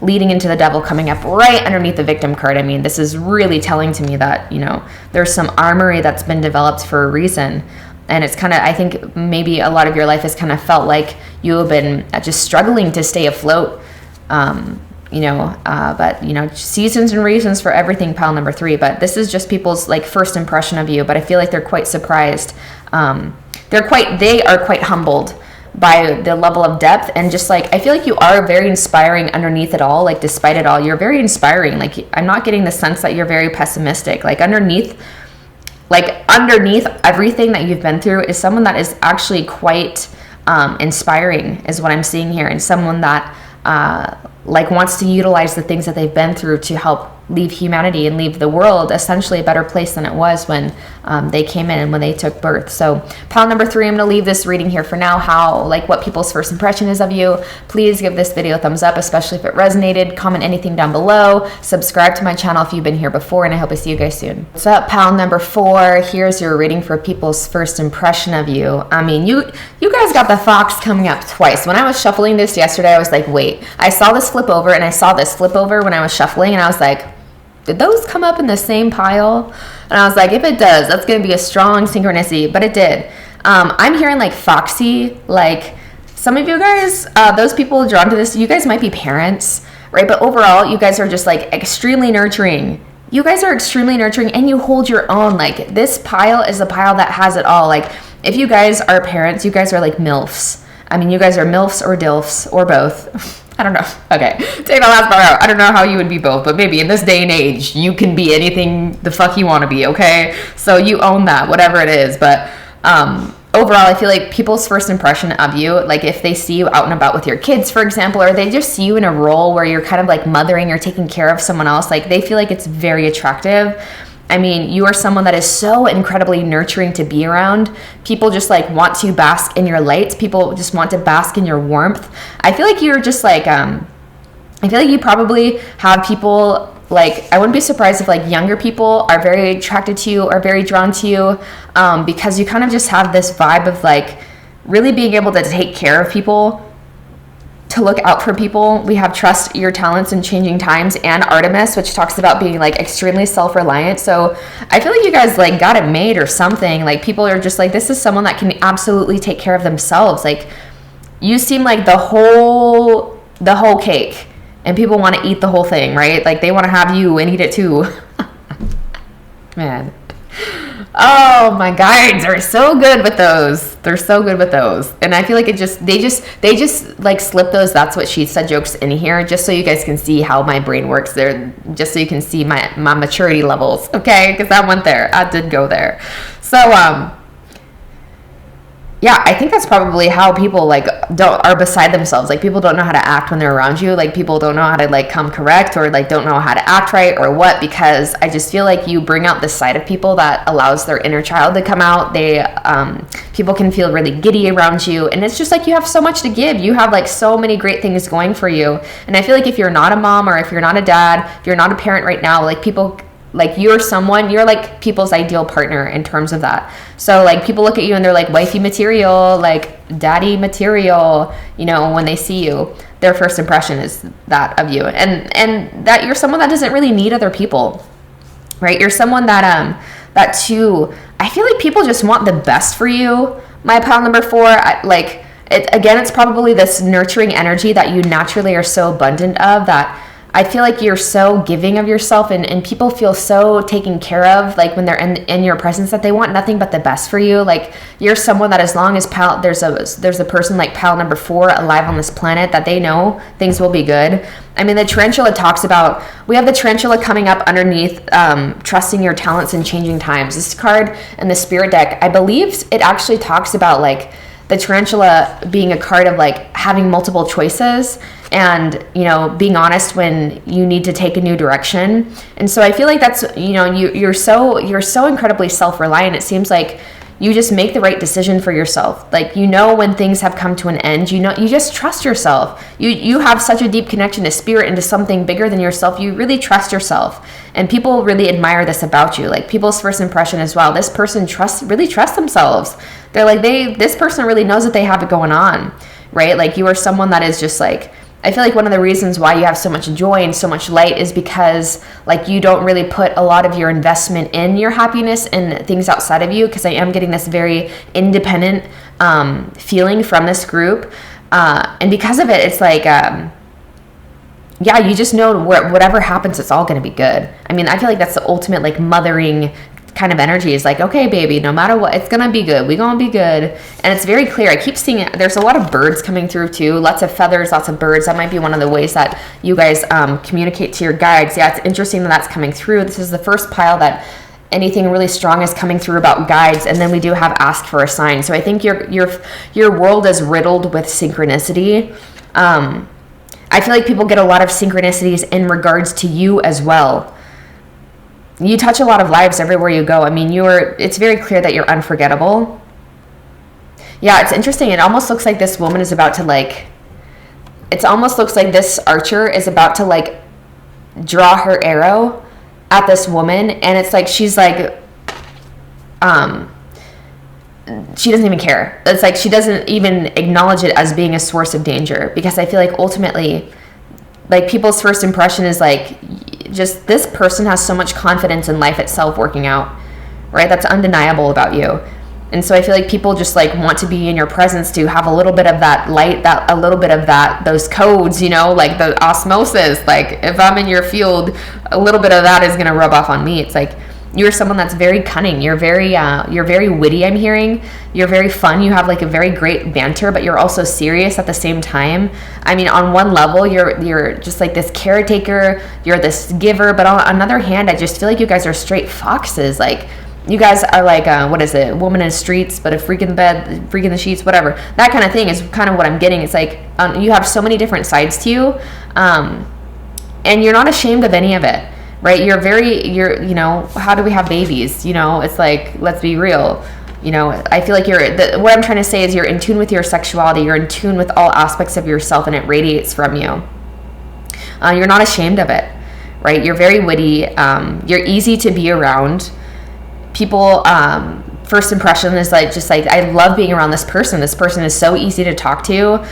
leading into the Devil coming up right underneath the Victim card, I mean, this is really telling to me that, you know, there's some armory that's been developed for a reason. And it's kind of, I think maybe a lot of your life has kind of felt like you have been just struggling to stay afloat, you know, but, you know, seasons and reasons for everything, Pile number 3. But this is just people's like first impression of you. But I feel like they're quite surprised. They are quite humbled by the level of depth, and just like I feel like you are very inspiring underneath it all. Like despite it all, you're very inspiring. Like I'm not getting the sense that you're very pessimistic. Like underneath everything that you've been through is someone that is actually quite inspiring is what I'm seeing here, and someone that like wants to utilize the things that they've been through to help leave humanity and leave the world essentially a better place than it was when they came in and when they took birth. So pile number 3, I'm going to leave this reading here for now. What people's first impression is of you. Please give this video a thumbs up, especially if it resonated. Comment anything down below. Subscribe to my channel if you've been here before, and I hope I see you guys soon. What's up, pile number 4? Here's your reading for people's first impression of you. I mean, you guys got the fox coming up twice. When I was shuffling this yesterday, I was like, wait, I saw this flip over and I saw this flip over when I was shuffling, and I was like, did those come up in the same pile? And I was like, if it does, that's going to be a strong synchronicity. But it did. I'm hearing like foxy, like some of you guys, those people drawn to this, you guys might be parents, right? But overall, you guys are just like extremely nurturing. You guys are extremely nurturing, and you hold your own. Like this pile is a pile that has it all. Like if you guys are parents, you guys are like MILFs. I mean, you guys are MILFs or DILFs or both. I don't know. Okay, take that last part out. I don't know how you would be both, but maybe in this day and age, you can be anything the fuck you want to be, okay? So you own that, whatever it is. But overall, I feel like people's first impression of you, like if they see you out and about with your kids, for example, or they just see you in a role where you're kind of like mothering or taking care of someone else, like they feel like it's very attractive. I mean, you are someone that is so incredibly nurturing to be around. People just like want to bask in your light. People just want to bask in your warmth. I feel like you're just like, I feel like you probably have people like, I wouldn't be surprised if like younger people are very attracted to you or very drawn to you, because you kind of just have this vibe of like really being able to take care of people, to look out for people. We have Trust Your Talents in Changing Times and Artemis, which talks about being like extremely self-reliant. So I feel like you guys like got it made or something. Like people are just like, this is someone that can absolutely take care of themselves. Like you seem like the whole cake, and people want to eat the whole thing, right? Like they want to have you and eat it too. Man. Oh, my guides are so good with those. They're so good with those. And I feel like they just like slip those "that's what she said" jokes in here just so you guys can see how my brain works. There, just so you can see my maturity levels, okay? Because I went there. I did go there. So yeah, I think that's probably how people like are beside themselves. Like people don't know how to act when they're around you. Like people don't know how to like come correct or like don't know how to act right or what, because I just feel like you bring out this side of people that allows their inner child to come out. They people can feel really giddy around you, and it's just like you have so much to give. You have like so many great things going for you. And I feel like if you're not a mom or if you're not a dad, if you're not a parent right now, like people, like you're like people's ideal partner in terms of that. So like people look at you and they're like wifey material, like daddy material, you know, when they see you, their first impression is that of you. And that you're someone that doesn't really need other people, right? You're someone that too, I feel like people just want the best for you. My pile number 4, it's probably this nurturing energy that you naturally are so abundant of, that I feel like you're so giving of yourself, and people feel so taken care of, like when they're in your presence, that they want nothing but the best for you. Like you're someone that as long as there's a person like pile number 4 alive on this planet, that they know things will be good. I mean, the tarantula talks about, we have the tarantula coming up underneath Trusting Your Talents in Changing Times. This card in the spirit deck, I believe it actually talks about like the tarantula being a card of like having multiple choices and, you know, being honest when you need to take a new direction. And so I feel like that's, you know, you're so incredibly self-reliant. It seems like you just make the right decision for yourself. Like, you know, when things have come to an end, you know, you just trust yourself. You have such a deep connection to spirit and to something bigger than yourself. You really trust yourself. And people really admire this about you. Like people's first impression is, wow, this person really trusts themselves. They're like, this person really knows that they have it going on, right? Like you are someone that is just like, I feel like one of the reasons why you have so much joy and so much light is because like you don't really put a lot of your investment in your happiness and things outside of you, because I am getting this very independent feeling from this group. And because of it, it's like, yeah, you just know whatever happens, it's all going to be good. I mean, I feel like that's the ultimate like mothering kind of energy, is like, okay, baby, no matter what, it's gonna be good. We're gonna be good. And it's very clear. I keep seeing it. There's a lot of birds coming through too. Lots of feathers, lots of birds. That might be one of the ways that you guys communicate to your guides. Yeah, it's interesting that that's coming through. This is the first pile that anything really strong is coming through about guides, and then we do have ask for a sign. So I think your world is riddled with synchronicity. I feel like people get a lot of synchronicities in regards to you as well. You touch a lot of lives everywhere you go. I mean, it's very clear that you're unforgettable. Yeah, it's interesting. It almost looks like this woman is about to it almost looks like this archer is about to draw her arrow at this woman, and it's like she's like she doesn't even care. It's like she doesn't even acknowledge it as being a source of danger, because I feel like ultimately, like, people's first impression is like, just this person has so much confidence in life itself working out, right? That's undeniable about you. And so I feel like people just want to be in your presence to have a little bit of that light, that a little bit of that, those codes, like the osmosis. Like, if I'm in your field, a little bit of that is going to rub off on me. It's like, you're someone that's very cunning. You're very witty, I'm hearing. You're very fun. You have a very great banter, but you're also serious at the same time. I mean, on one level, you're just like this caretaker. You're this giver. But on another hand, I just feel like you guys are straight foxes. Like, you guys are what is it? Woman in the streets, but a freak in the bed, freak in the sheets, whatever. That kind of thing is kind of what I'm getting. It's like, you have so many different sides to you. And you're not ashamed of any of it. Right? How do we have babies? It's like, let's be real. I feel like what I'm trying to say is you're in tune with your sexuality. You're in tune with all aspects of yourself, and it radiates from you. You're not ashamed of it, right? You're very witty. You're easy to be around. People, first impression is I love being around this person. This person is so easy to talk to.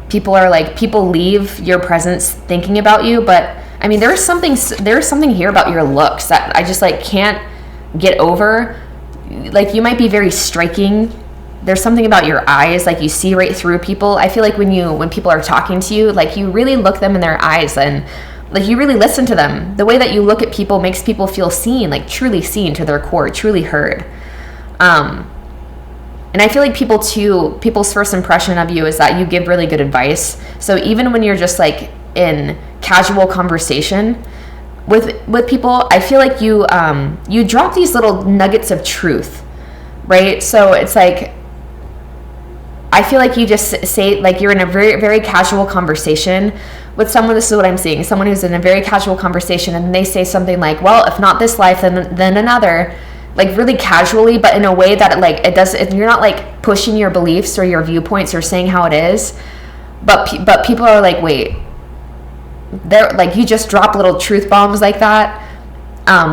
People leave your presence thinking about you, but I mean, there's something here about your looks that I just can't get over. You might be very striking. There's something about your eyes, you see right through people. I feel like when people are talking to you, you really look them in their eyes, and you really listen to them. The way that you look at people makes people feel seen, truly seen to their core, truly heard. And I feel like people's first impression of you is that you give really good advice. So even when you're just in casual conversation with people, I feel like you drop these little nuggets of truth, right? So it's I feel like you just say, you're in a very, very casual conversation with someone. This is what I'm seeing. Someone who's in a very casual conversation, and they say something well, if not this life, then another, really casually, but in a way that you're not pushing your beliefs or your viewpoints or saying how it is, but people are wait, they're you just drop little truth bombs like that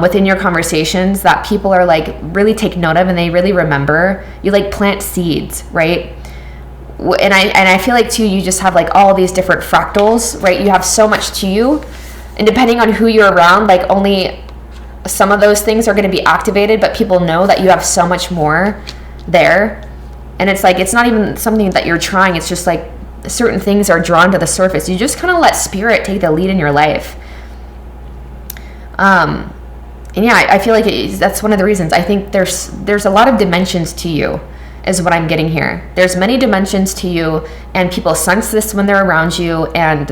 within your conversations that people are really take note of, and they really remember. You plant seeds, right? And I feel too, you just have all these different fractals, right? You have so much to you, and depending on who you're around, only some of those things are going to be activated, but people know that you have so much more there. And it's it's not even something that you're trying. It's just certain things are drawn to the surface. You just kind of let spirit take the lead in your life. And yeah, I feel that's one of the reasons. I think there's a lot of dimensions to you, is what I'm getting here. There's many dimensions to you, and people sense this when they're around you, and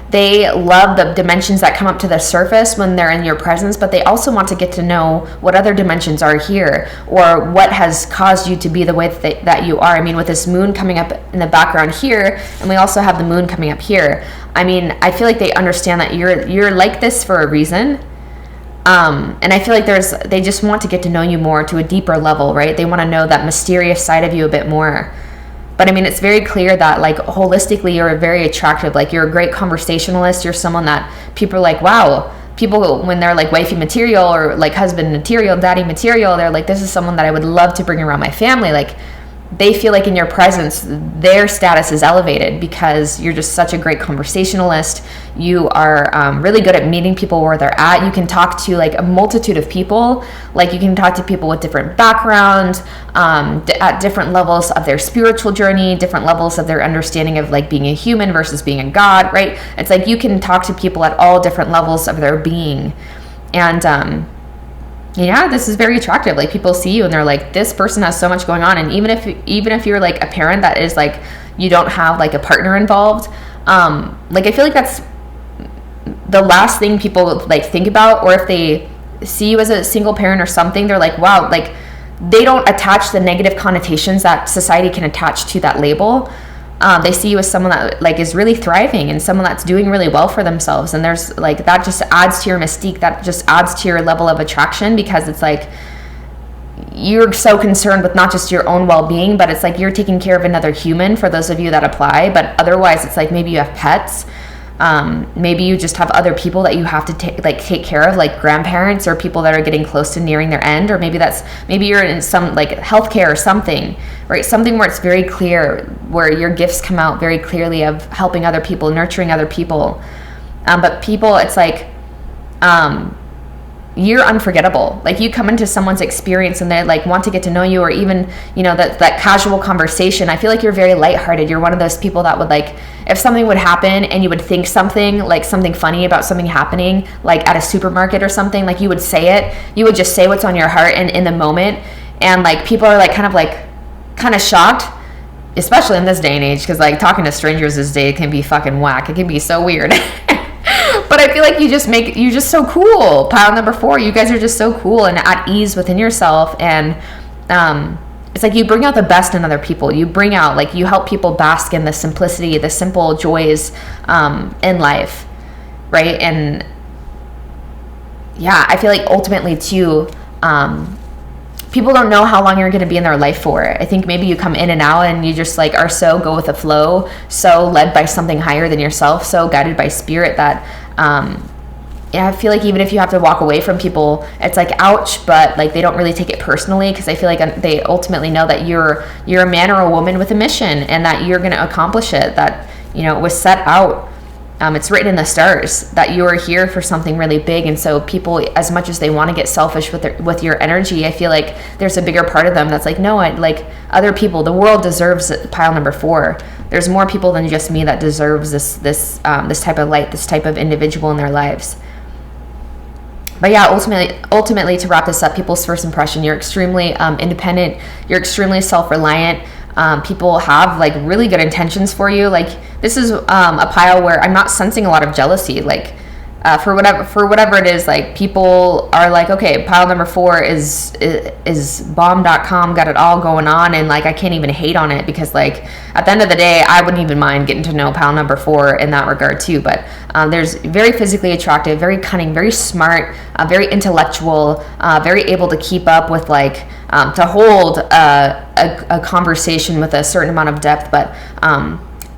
they love the dimensions that come up to the surface when they're in your presence, but they also want to get to know what other dimensions are here, or what has caused you to be the way that you are. I mean, with this moon coming up in the background here, and we also have the moon coming up here, I mean, I feel they understand that you're like this for a reason. And I feel they just want to get to know you more to a deeper level, right? They want to know that mysterious side of you a bit more. But I mean, it's very clear that holistically, you're very attractive. You're a great conversationalist. You're someone that people are wow. People, when they're wifey material or husband material, daddy material, they're this is someone that I would love to bring around my family. They feel in your presence, their status is elevated because you're just such a great conversationalist. You are really good at meeting people where they're at. You can talk to a multitude of people. You can talk to people with different backgrounds, at different levels of their spiritual journey, different levels of their understanding of being a human versus being a god, right? It's you can talk to people at all different levels of their being. And yeah, this is very attractive. People see you and they're this person has so much going on. And even if you're a parent that is you don't have a partner involved, I feel that's the last thing people think about. Or if they see you as a single parent or something, they're like, wow, like they don't attach the negative connotations that society can attach to that label. They see you as someone that like is really thriving and someone that's doing really well for themselves. And there's like, that just adds to your mystique, that just adds to your level of attraction, because it's like, you're so concerned with not just your own well-being, but it's like you're taking care of another human, for those of you that apply. But otherwise, it's like maybe you have pets, maybe you just have other people that you have to take care of, like grandparents or people that are getting close to nearing their end, or maybe you're in some like healthcare or something, right? Something where it's very clear, where your gifts come out very clearly of helping other people, nurturing other people. But people, it's like, you're unforgettable. Like you come into someone's experience and they like want to get to know you, or even, you know, that casual conversation. I feel like you're very lighthearted. You're one of those people that would like, if something would happen and you would think something funny about something happening, like at a supermarket or something, like you would say it, you would just say what's on your heart and in the moment. And like people are like kind of shocked, especially in this day and age, because like talking to strangers this day can be fucking whack. It can be so weird. But I feel like you're just so cool. Pile number 4, you guys are just so cool and at ease within yourself. And it's like you bring out the best in other people. You bring out, like, you help people bask in the simplicity, the simple joys in life, right? And yeah, I feel like ultimately too, people don't know how long you're going to be in their life for. I think maybe you come in and out and you just like are so go with the flow, so led by something higher than yourself, so guided by spirit that yeah, I feel like even if you have to walk away from people, it's like ouch, but like they don't really take it personally, because I feel like they ultimately know that you're a man or a woman with a mission, and that you're going to accomplish it, that, you know, it was set out. It's written in the stars that you are here for something really big. And so people, as much as they want to get selfish with your energy, I feel like there's a bigger part of them that's like, no, like other people, the world deserves pile number 4. There's more people than just me that deserves this type of light, this type of individual in their lives. But yeah, ultimately to wrap this up, people's first impression, you're extremely independent, you're extremely self-reliant. People have like really good intentions for you. Like this is a pile where I'm not sensing a lot of jealousy. Like for whatever it is, like people are like, okay, pile number 4 is bomb.com, got it all going on, and like I can't even hate on it, because like at the end of the day, I wouldn't even mind getting to know pile number 4 in that regard too. But there's very physically attractive, very cunning, very smart, very intellectual, very able to keep up with like to hold a conversation with a certain amount of depth, but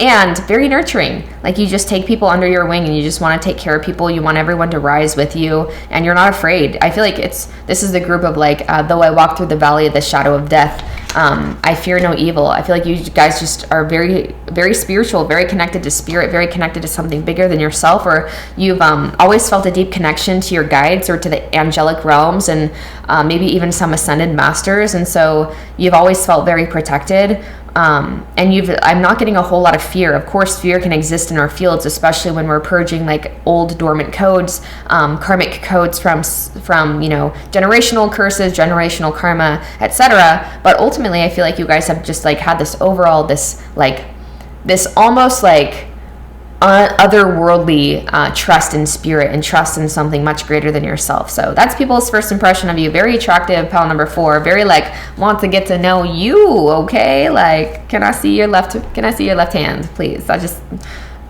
and very nurturing. Like you just take people under your wing and you just want to take care of people. You want everyone to rise with you, and you're not afraid. I feel like this is the group of like, though I walk through the valley of the shadow of death, I fear no evil. I feel like you guys just are very, very spiritual, very connected to spirit, very connected to something bigger than yourself, or you've always felt a deep connection to your guides or to the angelic realms, and maybe even some ascended masters. And so you've always felt very protected. And I'm not getting a whole lot of fear. Of course, fear can exist in our fields, especially when we're purging like old dormant codes, karmic codes from you know, generational curses, generational karma, etc. But ultimately, I feel like you guys have just like had this overall, this almost like otherworldly trust in spirit and trust in something much greater than yourself. So that's people's first impression of you. Very attractive, pile number 4. Very like want to get to know you. Okay, like can I see your left hand, please? That's just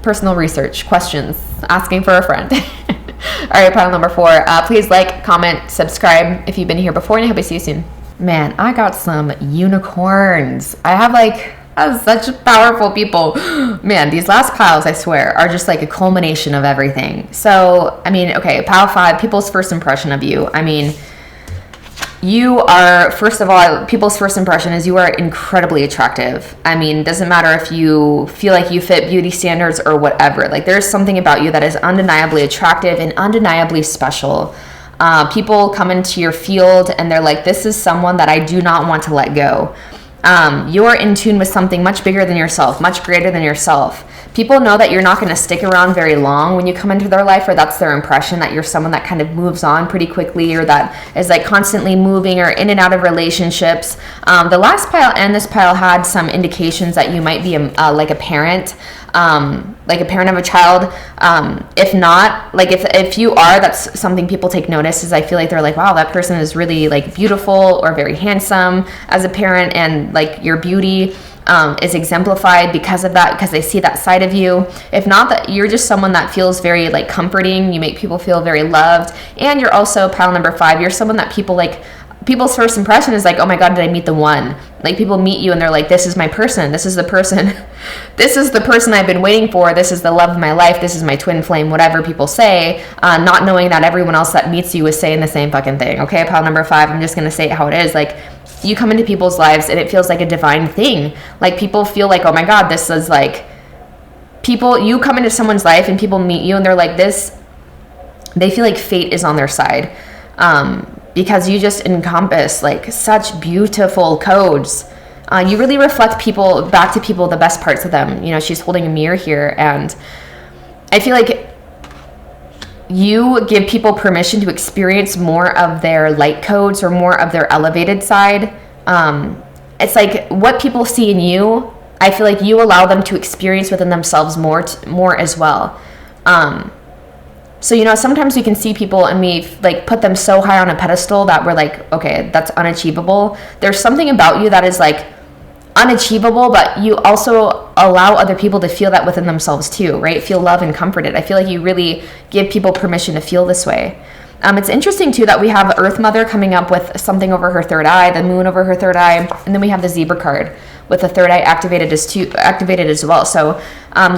personal research questions, asking for a friend. All right, pile number 4. Please like, comment, subscribe if you've been here before, and I hope I see you soon. Man, I got some unicorns. I have such powerful people. Man, these last piles, I swear, are just like a culmination of everything. So, I mean, okay, pile 5, people's first impression of you. I mean, you are, first of all, people's first impression is you are incredibly attractive. I mean, doesn't matter if you feel like you fit beauty standards or whatever. Like, there's something about you that is undeniably attractive and undeniably special. People come into your field and they're like, this is someone that I do not want to let go. You're in tune with something much bigger than yourself, much greater than yourself. People know that you're not going to stick around very long when you come into their life, or that's their impression, that you're someone that kind of moves on pretty quickly, or that is like constantly moving or in and out of relationships. The last pile and this pile had some indications that you might be like a parent, like a parent of a child. If not, like if you are, that's something people take notice, is I feel like they're like, wow, that person is really like beautiful or very handsome as a parent, and like your beauty is exemplified because of that, because they see that side of you. If not, that you're just someone that feels very like comforting, you make people feel very loved. And you're also pile number 5, you're someone that people like, people's first impression is like, oh my God, did I meet the one? Like people meet you and they're like, this is my person, this is the person this is the person I've been waiting for, this is the love of my life, this is my twin flame, whatever people say, not knowing that everyone else that meets you is saying the same fucking thing. Okay, pile number 5, I'm just gonna say it how it is. Like, you come into people's lives and it feels like a divine thing. Like people feel like, oh my God, this is like, you come into someone's life and people meet you and they're like this, they feel like fate is on their side, because you just encompass like such beautiful codes. You really reflect back to people the best parts of them. You know, she's holding a mirror here, and I feel like you give people permission to experience more of their light codes or more of their elevated side. It's like what people see in you, I feel like you allow them to experience within themselves more as well. So, you know, sometimes we can see people and we like put them so high on a pedestal that we're like, okay, that's unachievable. There's something about you that is like unachievable, but you also allow other people to feel that within themselves too, right? Feel love and comforted. I feel like you really give people permission to feel this way. It's interesting too that we have Earth Mother coming up with something over her third eye, the moon over her third eye, and then we have the zebra card with the third eye activated as well. So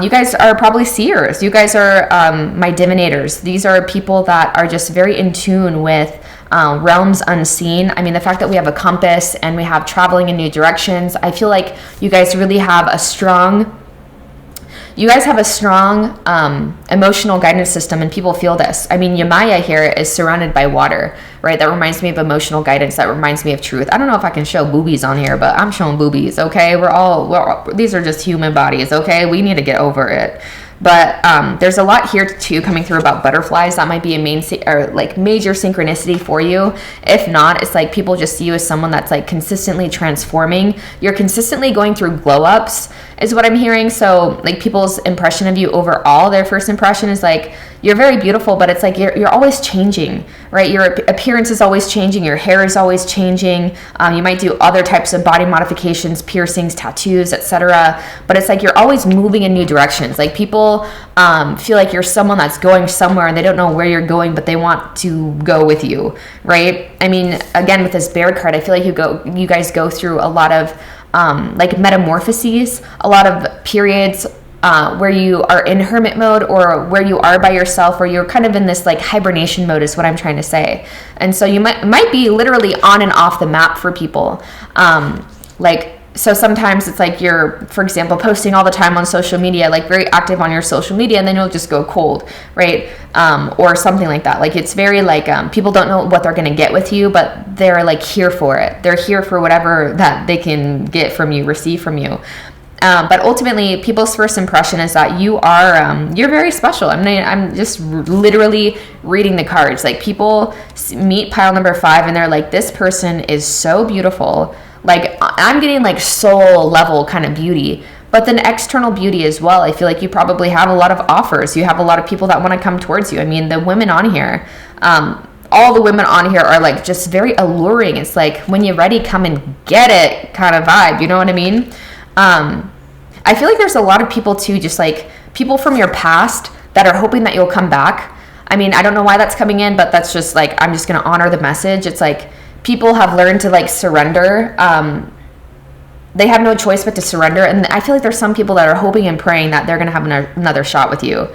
you guys are probably seers. You guys are my divinators. These are people that are just very in tune with realms unseen. I mean, the fact that we have a compass and we have traveling in new directions, I feel like you guys really have a strong emotional guidance system, and people feel this. I mean, Yamaya here is surrounded by water, right? That reminds me of emotional guidance. That reminds me of truth. I don't know if I can show boobies on here, but I'm showing boobies, okay? These are just human bodies, okay? We need to get over it. But there's a lot here too coming through about butterflies. That might be a major synchronicity for you. If not, it's like people just see you as someone that's like consistently transforming. You're consistently going through glow ups is what I'm hearing. So like people's impression of you overall, their first impression is like, you're very beautiful, but it's like you're always changing, right? Your appearance is always changing. Your hair is always changing. You might do other types of body modifications, piercings, tattoos, etc. But it's like you're always moving in new directions. Like people feel like you're someone that's going somewhere and they don't know where you're going, but they want to go with you, right? I mean, again, with this bear card, I feel like you guys go through a lot of like metamorphoses, a lot of periods where you are in hermit mode, or where you are by yourself, or you're kind of in this like hibernation mode is what I'm trying to say. And so you might be literally on and off the map for people. So sometimes it's like you're, for example, posting all the time on social media, like very active on your social media, and then you'll just go cold, right? Or something like that. Like it's very like people don't know what they're going to get with you, but they're like here for it. They're here for whatever that they can get from you, receive from you. But ultimately, people's first impression is that you are, you're very special. I mean, I'm just literally reading the cards. Like people meet pile number 5 and they're like, this person is so beautiful. Like I'm getting like soul level kind of beauty, but then external beauty as well. I feel like you probably have a lot of offers. You have a lot of people that want to come towards you. I mean, the women on here, all the women on here are like just very alluring. It's like when you're ready, come and get it kind of vibe. You know what I mean? I feel like there's a lot of people too, just like people from your past that are hoping that you'll come back. I mean, I don't know why that's coming in, but that's just like, I'm just going to honor the message. It's like people have learned to like surrender. They have no choice but to surrender. And I feel like there's some people that are hoping and praying that they're going to have another shot with you.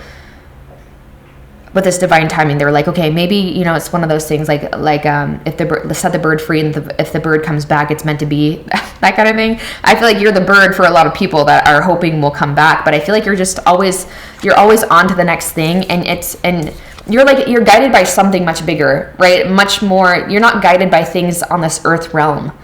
With this divine timing, they're like, okay, maybe, you know, it's one of those things like if the bird, set the bird free, and if the bird comes back, it's meant to be, that kind of thing. I feel like you're the bird for a lot of people that are hoping will come back, but I feel like you're always on to the next thing, and you're guided by something much bigger, right? Much more. You're not guided by things on this earth realm,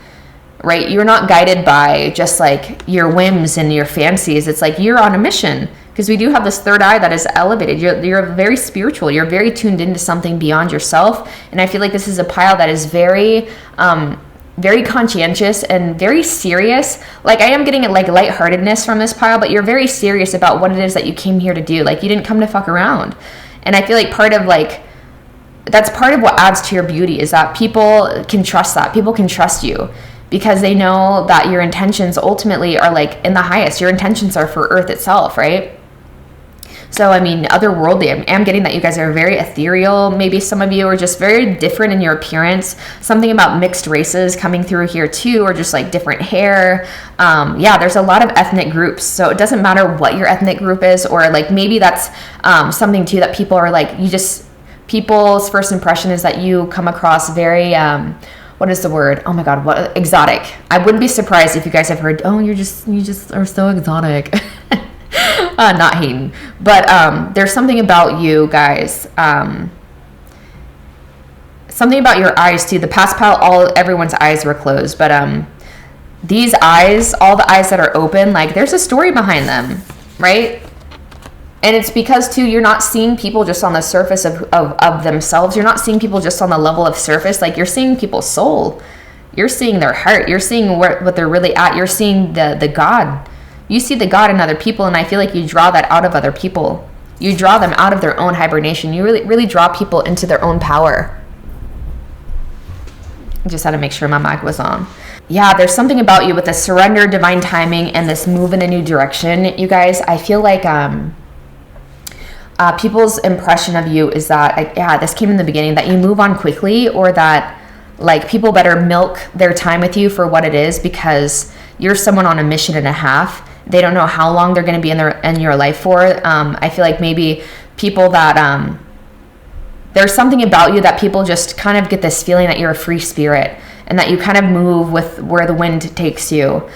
right? You're not guided by just like your whims and your fancies. It's like you're on a mission, because we do have this third eye that is elevated. You're very spiritual. You're very tuned into something beyond yourself. And I feel like this is a pile that is very, very conscientious and very serious. Like, I am getting like lightheartedness from this pile, but you're very serious about what it is that you came here to do. Like, you didn't come to fuck around. And I feel like that's part of what adds to your beauty, is that people can trust that. People can trust you because they know that your intentions ultimately are like in the highest. Your intentions are for Earth itself, right? So, I mean, otherworldly. I'm getting that you guys are very ethereal. Maybe some of you are just very different in your appearance. Something about mixed races coming through here too, or just like different hair. Yeah, there's a lot of ethnic groups. So it doesn't matter what your ethnic group is, or like maybe that's something too that people are like, people's first impression is that you come across very, what is the word? Oh my God, what exotic. I wouldn't be surprised if you guys have heard, oh, you just are so exotic. Not hating, but there's something about you guys, something about your eyes too. The past pile, everyone's eyes were closed, but these eyes, all the eyes that are open, like there's a story behind them, right? And it's because too, you're not seeing people just on the surface of themselves. You're not seeing people just on the level of surface. Like, you're seeing people's soul. You're seeing their heart. You're seeing what they're really at. You're seeing the God. You see the God in other people, and I feel like you draw that out of other people. You draw them out of their own hibernation. You really, really draw people into their own power. I just had to make sure my mic was on. Yeah, there's something about you with the surrender, divine timing, and this move in a new direction. You guys, I feel like people's impression of you is that, this came in the beginning, that you move on quickly, or that like people better milk their time with you for what it is, because you're someone on a mission and a half. They don't know how long they're going to be in your life for. I feel like maybe people that there's something about you that people just kind of get this feeling that you're a free spirit, and that you kind of move with where the wind takes you.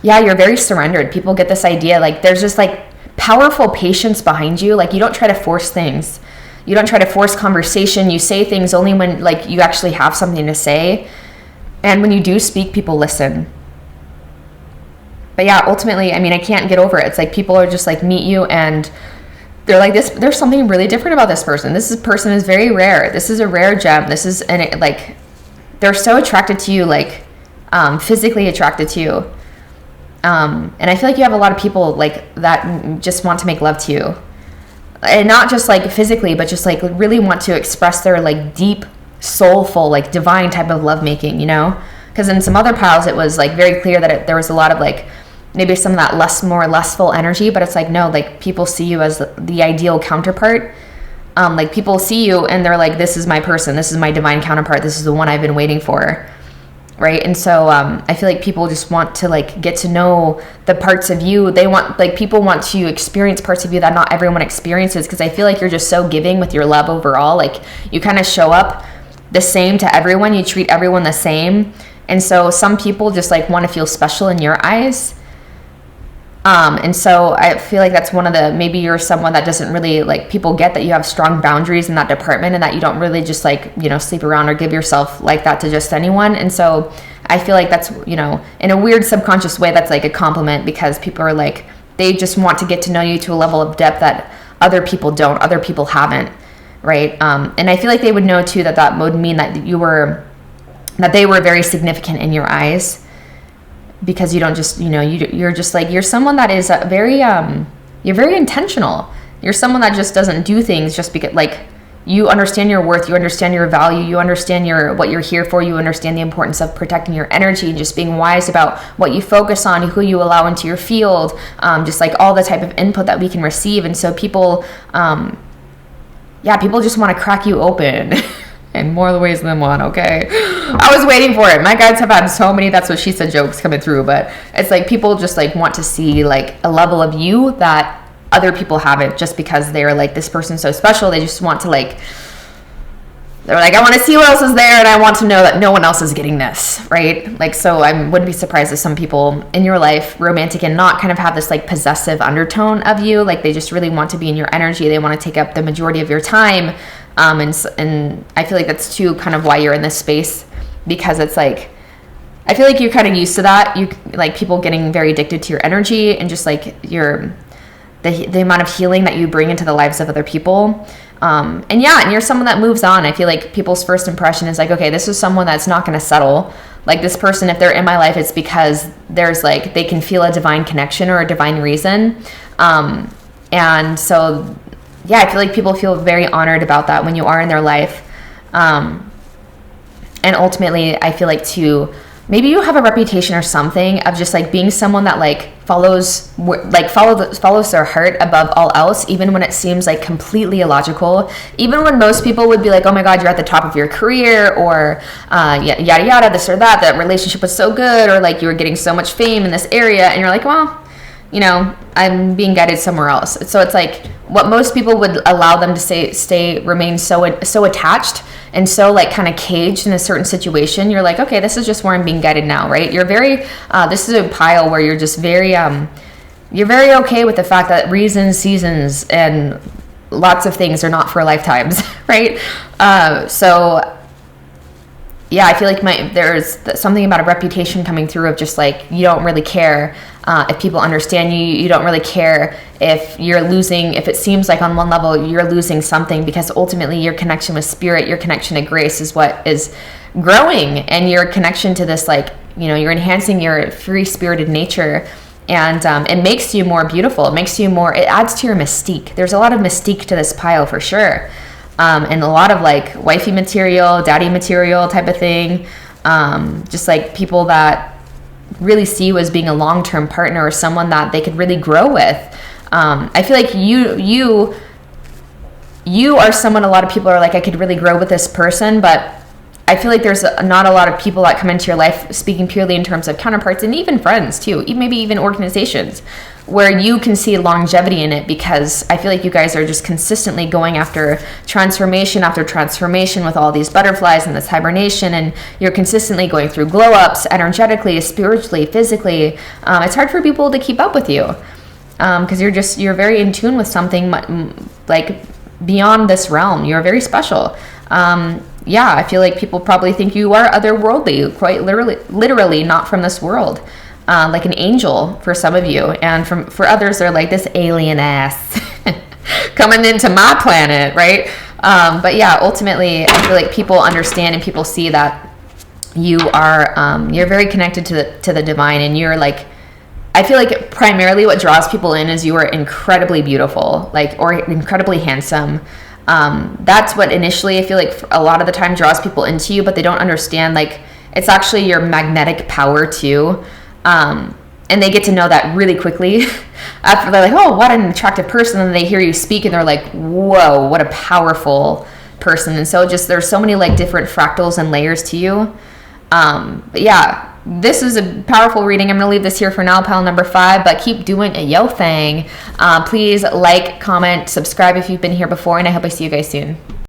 Yeah, you're very surrendered. People get this idea, like there's just like powerful patience behind you. Like, you don't try to force things. You don't try to force conversation. You say things only when like you actually have something to say. And when you do speak, people listen. But yeah, ultimately, I mean, I can't get over it. It's like people are just like meet you and they're like, there's something really different about this person. Person is very rare. This is a rare gem. Like, they're so attracted to you, like physically attracted to you. And I feel like you have a lot of people like that just want to make love to you. And not just like physically, but just like really want to express their like deep, soulful, like divine type of lovemaking, you know? Because in some other piles, it was like very clear that there was a lot of like maybe some of that more lustful energy, but it's like, no, like people see you as the ideal counterpart. Like people see you and they're like, this is my person, this is my divine counterpart, this is the one I've been waiting for, right? And so I feel like people just want to like get to know the parts of you. People want to experience parts of you that not everyone experiences, because I feel like you're just so giving with your love overall. Like, you kind of show up the same to everyone, you treat everyone the same. And so some people just like want to feel special in your eyes. And so I feel like that's maybe you're someone that doesn't really like, people get that you have strong boundaries in that department, and that you don't really just like, sleep around or give yourself like that to just anyone. And so I feel like that's, in a weird subconscious way, that's like a compliment, because people are like, they just want to get to know you to a level of depth that other people don't, other people haven't. Right. And I feel like they would know too, that would mean that they were very significant in your eyes. Because you don't just, you're just like, you're someone that is you're very intentional. You're someone that just doesn't do things just because, like, you understand your worth, you understand your value, you understand what you're here for, you understand the importance of protecting your energy and just being wise about what you focus on, who you allow into your field, just like all the type of input that we can receive. And so people just want to crack you open. In more ways than one, okay? I was waiting for it. My guides have had so many that's what she said jokes coming through, but it's like people just like want to see like a level of you that other people haven't, just because they're like, this person's so special. They just want to like, they're like, I want to see what else is there, and I want to know that no one else is getting this, right? Like, so I wouldn't be surprised if some people in your life, romantic and not, kind of have this like possessive undertone of you. Like, they just really want to be in your energy. They want to take up the majority of your time. And I feel like that's too kind of why you're in this space, because it's like I feel like you're kind of used to that. You like people getting very addicted to your energy and just like the amount of healing that you bring into the lives of other people. And you're someone that moves on. I feel like people's first impression is like, okay, this is someone that's not going to settle. Like this person, if they're in my life, it's because there's like, they can feel a divine connection or a divine reason. And so, yeah, I feel like people feel very honored about that when you are in their life. And ultimately, I feel like too, maybe you have a reputation or something of just like being someone that like follows their heart above all else, even when it seems like completely illogical, even when most people would be like, oh my God, you're at the top of your career, or yada yada, this or that relationship was so good, or like you were getting so much fame in this area, and you're like, well, you know, I'm being guided somewhere else. So it's like what most people would allow them to remain so attached and so like kind of caged in a certain situation. You're like, okay, this is just where I'm being guided now, right? You're very, this is a pile where you're just very, you're very okay with the fact that reasons, seasons, and lots of things are not for lifetimes, right? So yeah, I feel like there's something about a reputation coming through of just like, you don't really care if people understand you. You don't really care if you're losing, if it seems like on one level you're losing something, because ultimately your connection with spirit, your connection to grace is what is growing, and your connection to this, like, you know, you're enhancing your free-spirited nature, and it makes you more beautiful. It adds to your mystique. There's a lot of mystique to this pile for sure. And a lot of like wifey material, daddy material type of thing. Just like people that really see you as being a long-term partner or someone that they could really grow with. I feel like you are someone a lot of people are like, I could really grow with this person, but I feel like there's not a lot of people that come into your life, speaking purely in terms of counterparts and even friends too, maybe even organizations, where you can see longevity in it, because I feel like you guys are just consistently going after transformation after transformation with all these butterflies and this hibernation, and you're consistently going through glow ups energetically, spiritually, physically. It's hard for people to keep up with you because you're very in tune with something like beyond this realm. You're very special. I feel like people probably think you are otherworldly, quite literally not from this world, like an angel for some of you, and for others they're like, this alien ass coming into my planet, right? But yeah, ultimately I feel like people understand and people see that you are you're very connected to the divine, and you're like, I feel like primarily what draws people in is you are incredibly beautiful, like, or incredibly handsome. That's what initially I feel like a lot of the time draws people into you, but they don't understand like it's actually your magnetic power too. And they get to know that really quickly after they're like, oh, what an attractive person, and they hear you speak and they're like, whoa, what a powerful person. And so just there's so many like different fractals and layers to you. But yeah, this is a powerful reading. I'm going to leave this here for now, pile number 5, but keep doing yo thing. Please like, comment, subscribe if you've been here before, and I hope I see you guys soon.